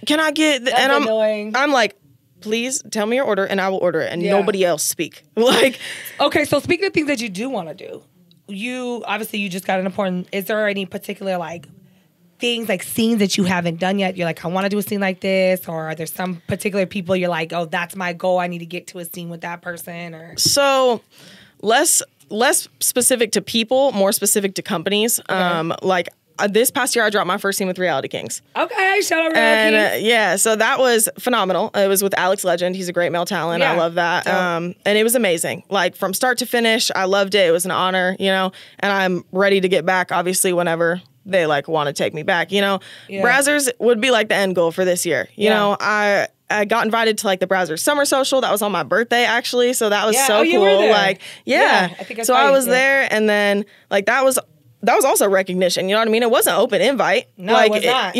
[SPEAKER 2] Can I get?
[SPEAKER 1] That's
[SPEAKER 2] and
[SPEAKER 1] annoying.
[SPEAKER 2] I'm like, please tell me your order and I will order it, and
[SPEAKER 1] Yeah.
[SPEAKER 2] nobody else speak. Like,
[SPEAKER 1] Okay, so speaking of things that you do want to do, you just got an important. Is there any particular like things like scenes that you haven't done yet? You're like, I want to do a scene like this, or are there some particular people you're like, oh, that's my goal. I need to get to a scene with that person, or
[SPEAKER 2] so less specific to people, more specific to companies. Like this past year, I dropped my first scene with Reality Kings.
[SPEAKER 1] okay, shout out
[SPEAKER 2] And
[SPEAKER 1] Reality.
[SPEAKER 2] yeah, so that was phenomenal. It was with Alex Legend. He's a great male talent.
[SPEAKER 1] Yeah.
[SPEAKER 2] I love that.
[SPEAKER 1] Dope.
[SPEAKER 2] And it was amazing. Like from start to finish, I loved it. It was an honor, and I'm ready to get back, obviously, whenever they like want to take me back.
[SPEAKER 1] Yeah.
[SPEAKER 2] Brazzers would be like the end goal for this year. You know, I got invited to like the Brazzers Summer Social. That was on my birthday, actually. So that was
[SPEAKER 1] Yeah.
[SPEAKER 2] so
[SPEAKER 1] Oh,
[SPEAKER 2] cool.
[SPEAKER 1] you were there.
[SPEAKER 2] Like, yeah.
[SPEAKER 1] I think I
[SPEAKER 2] so
[SPEAKER 1] saw
[SPEAKER 2] I
[SPEAKER 1] you,
[SPEAKER 2] was
[SPEAKER 1] yeah.
[SPEAKER 2] there, and then like that was also recognition. You know what I mean? It wasn't an open invite.
[SPEAKER 1] No,
[SPEAKER 2] like,
[SPEAKER 1] it was not.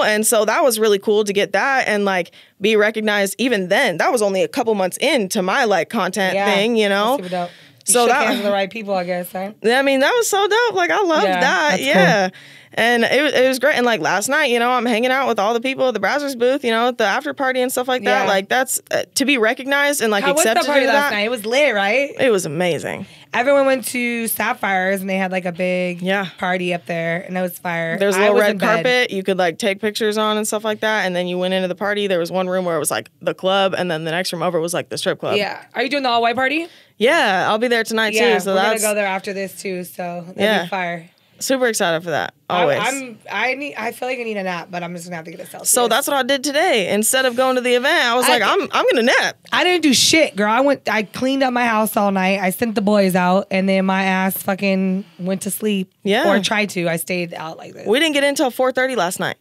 [SPEAKER 2] And so that was really cool to get that and like be recognized. Even then, that was only a couple months into my like content thing.
[SPEAKER 1] That's super dope. You
[SPEAKER 2] So
[SPEAKER 1] shook
[SPEAKER 2] that-
[SPEAKER 1] hands with the right people, I guess, huh?
[SPEAKER 2] I mean, that was so dope. Like I loved
[SPEAKER 1] Yeah,
[SPEAKER 2] that.
[SPEAKER 1] that's
[SPEAKER 2] Yeah. And it was great. And like last night, I'm hanging out with all the people at the Brazzers booth, at the after party and stuff like that.
[SPEAKER 1] Yeah.
[SPEAKER 2] Like that's to be recognized and like
[SPEAKER 1] How was
[SPEAKER 2] accepted
[SPEAKER 1] the party
[SPEAKER 2] into
[SPEAKER 1] last
[SPEAKER 2] that.
[SPEAKER 1] night? It was lit, right?
[SPEAKER 2] It was amazing.
[SPEAKER 1] Everyone went to Sapphires and they had like a big party up there, and it was fire.
[SPEAKER 2] There's a
[SPEAKER 1] I
[SPEAKER 2] little
[SPEAKER 1] was
[SPEAKER 2] red
[SPEAKER 1] in bed.
[SPEAKER 2] carpet you could like take pictures on and stuff like that. And then you went into the party. There was one room where it was like the club, and then the next room over was like the strip club.
[SPEAKER 1] Yeah. Are you doing the all white party?
[SPEAKER 2] Yeah, I'll be there tonight
[SPEAKER 1] Yeah,
[SPEAKER 2] too. So
[SPEAKER 1] we're
[SPEAKER 2] that's
[SPEAKER 1] gonna go there after this too. So that'd
[SPEAKER 2] Yeah.
[SPEAKER 1] be fire.
[SPEAKER 2] super excited for that. Always.
[SPEAKER 1] I feel like I need a nap, but I'm just gonna have to get a Celsius.
[SPEAKER 2] So that's what I did today. Instead of going to the event, I was like, I'm gonna nap.
[SPEAKER 1] I didn't do shit, girl. I cleaned up my house all night. I sent the boys out, and then my ass fucking went to sleep.
[SPEAKER 2] Yeah.
[SPEAKER 1] Or tried to. I stayed out like this.
[SPEAKER 2] We didn't get in until 4:30 last night.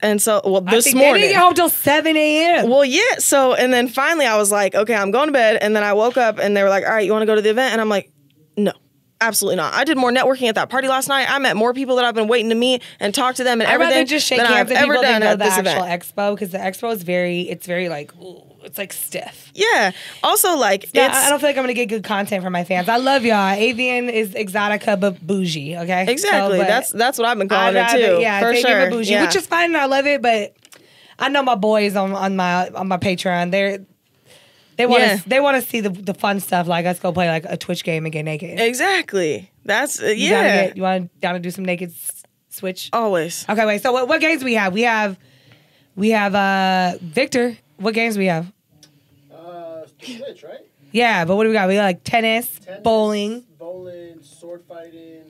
[SPEAKER 2] And so,
[SPEAKER 1] I
[SPEAKER 2] this
[SPEAKER 1] think
[SPEAKER 2] morning.
[SPEAKER 1] They didn't get home till 7 a.m.
[SPEAKER 2] Well, yeah. So, and then finally I was like, okay, I'm going to bed. And then I woke up and they were like, all right, you want to go to the event? And I'm like, no, absolutely not. I did more networking at that party last night. I met more people that I've been waiting to meet and talk to them and
[SPEAKER 1] I'd
[SPEAKER 2] everything
[SPEAKER 1] rather just shake
[SPEAKER 2] than
[SPEAKER 1] hands
[SPEAKER 2] I've
[SPEAKER 1] with
[SPEAKER 2] ever
[SPEAKER 1] people
[SPEAKER 2] done
[SPEAKER 1] than go to
[SPEAKER 2] at
[SPEAKER 1] the
[SPEAKER 2] this
[SPEAKER 1] actual
[SPEAKER 2] event.
[SPEAKER 1] expo, because the expo is very like, ooh, it's like stiff.
[SPEAKER 2] Yeah. Also, like,
[SPEAKER 1] Yeah, I don't feel like I'm gonna get good content from my fans. I love y'all. Avian is exotica but bougie. Okay,
[SPEAKER 2] exactly.
[SPEAKER 1] So,
[SPEAKER 2] that's what I've been calling it too.
[SPEAKER 1] Yeah,
[SPEAKER 2] for
[SPEAKER 1] it's Avian
[SPEAKER 2] sure.
[SPEAKER 1] but bougie,
[SPEAKER 2] Yeah.
[SPEAKER 1] which is fine and I love it. But I know my boys on my Patreon. They want to see the fun stuff, like us go play like a Twitch game and get naked.
[SPEAKER 2] Exactly. That's
[SPEAKER 1] You want down to do some naked switch?
[SPEAKER 2] always.
[SPEAKER 1] Okay, wait. So what games do we have? We have We have Victor. What games we have?
[SPEAKER 3] Switch, right?
[SPEAKER 1] Yeah, but what do we got? We got like tennis, bowling,
[SPEAKER 3] sword fighting.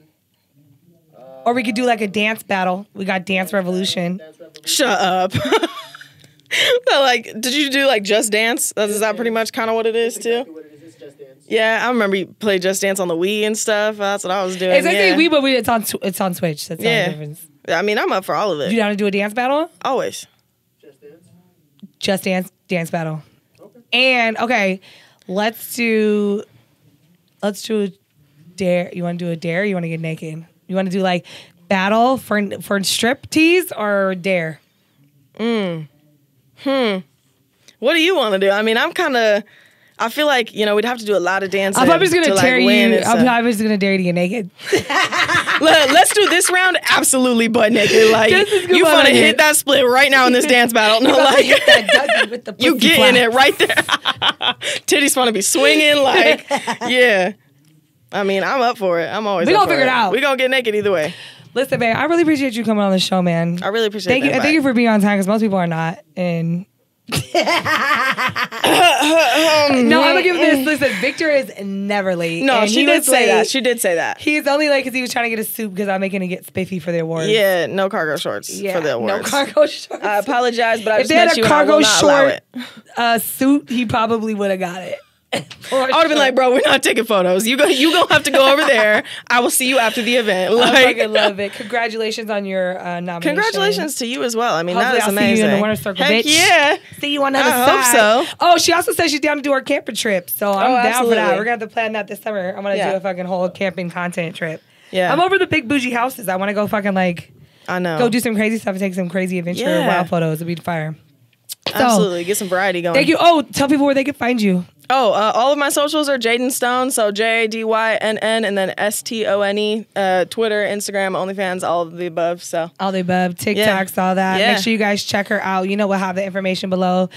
[SPEAKER 1] Or we could do like a dance battle. We got Dance Revolution.
[SPEAKER 2] Shut up. So, like, did you do like Just Dance? Is that pretty much kind of what it is too?
[SPEAKER 3] Exactly what it is. It's Just Dance.
[SPEAKER 2] Yeah, I remember you played Just Dance on the Wii and stuff. That's what I was doing.
[SPEAKER 1] It's like
[SPEAKER 2] yeah.
[SPEAKER 1] Wii, but it's on Switch. That's the only difference.
[SPEAKER 2] I mean, I'm up for all of it.
[SPEAKER 1] You down to do a dance battle?
[SPEAKER 2] Always.
[SPEAKER 3] Just Dance.
[SPEAKER 1] Dance battle.
[SPEAKER 3] Okay.
[SPEAKER 1] And okay, let's do a dare. You want to do a dare? Or you want to get naked? You want to do like battle for strip tease or dare?
[SPEAKER 2] What do you want to do? I mean, I feel like, we'd have to do a lot of dancing.
[SPEAKER 1] I'm probably just gonna dare you.
[SPEAKER 2] I'm
[SPEAKER 1] probably just gonna dare you to get naked.
[SPEAKER 2] Let's do this round absolutely butt naked. Like, you want to hit that split right now in this dance battle. No, like, you getting it right there. Titties want to be swinging. Like, yeah. I mean, I'm up for it. I'm always.
[SPEAKER 1] We
[SPEAKER 2] up
[SPEAKER 1] gonna
[SPEAKER 2] for
[SPEAKER 1] figure it out.
[SPEAKER 2] We gonna get naked either way.
[SPEAKER 1] Listen, man, I really appreciate you coming on the show, man.
[SPEAKER 2] I really appreciate
[SPEAKER 1] Thank you.
[SPEAKER 2] that.
[SPEAKER 1] Thank you for being on time because most people are not. And no, I'm gonna give this. Listen, Victor is never late.
[SPEAKER 2] No,
[SPEAKER 1] and
[SPEAKER 2] she did say that. She did say that.
[SPEAKER 1] He's only late because he was trying to get a suit because I'm making it get spiffy for the awards.
[SPEAKER 2] Yeah, no cargo shorts for the awards.
[SPEAKER 1] No cargo shorts.
[SPEAKER 2] I apologize, but I
[SPEAKER 1] if
[SPEAKER 2] just
[SPEAKER 1] they had
[SPEAKER 2] met
[SPEAKER 1] a
[SPEAKER 2] you and I will
[SPEAKER 1] cargo
[SPEAKER 2] not allow
[SPEAKER 1] short
[SPEAKER 2] it.
[SPEAKER 1] Suit, he probably would have got it.
[SPEAKER 2] I would have been like, bro, we're not taking photos. You gonna have to go over there. I will see you after the event. Like,
[SPEAKER 1] I fucking love it. Congratulations on your nomination.
[SPEAKER 2] Congratulations to you as well. I mean,
[SPEAKER 1] hopefully
[SPEAKER 2] that is
[SPEAKER 1] I'll
[SPEAKER 2] amazing.
[SPEAKER 1] see you in the winner's circle,
[SPEAKER 2] Heck
[SPEAKER 1] bitch.
[SPEAKER 2] yeah.
[SPEAKER 1] See you on the other
[SPEAKER 2] I
[SPEAKER 1] side.
[SPEAKER 2] hope so.
[SPEAKER 1] Oh, she also said she's down to do our camping trip. So I'm down
[SPEAKER 2] absolutely.
[SPEAKER 1] for that. We're gonna have to plan that this summer. I'm gonna do a fucking whole camping content trip.
[SPEAKER 2] Yeah.
[SPEAKER 1] I'm over the big bougie houses. I want to go fucking like
[SPEAKER 2] I know.
[SPEAKER 1] go do some crazy stuff and take some crazy adventure wild photos. It'd be fire.
[SPEAKER 2] Absolutely. Get some variety going.
[SPEAKER 1] Thank you. Oh, tell people where they can find you.
[SPEAKER 2] Oh, all of my socials are Jadynn Stone, so JADYNN and then STONE, Twitter, Instagram, OnlyFans, all of the above. So
[SPEAKER 1] all the above, TikToks, all that.
[SPEAKER 2] Yeah.
[SPEAKER 1] Make sure you guys check her out. You know, we'll have the information below.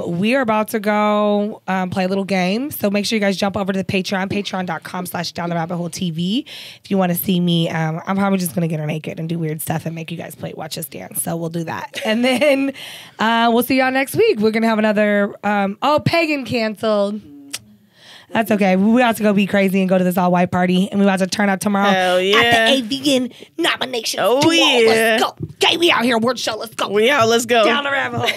[SPEAKER 1] We are about to go play a little game, so make sure you guys jump over to the Patreon, patreon.com/downtherabbithole.tv. If you want to see me, I'm probably just gonna get her naked and do weird stuff and make you guys watch us dance. So we'll do that, and then we'll see y'all next week. We're gonna have another. Pagan canceled. That's okay. We about to go be crazy and go to this all white party, and we about to turn up tomorrow.
[SPEAKER 2] Hell yeah.
[SPEAKER 1] At the AVN nominations.
[SPEAKER 2] Oh, yeah.
[SPEAKER 1] Let's go. Okay, we out here. Word show. Let's go.
[SPEAKER 2] We out. Let's go.
[SPEAKER 1] Down the rabbit hole.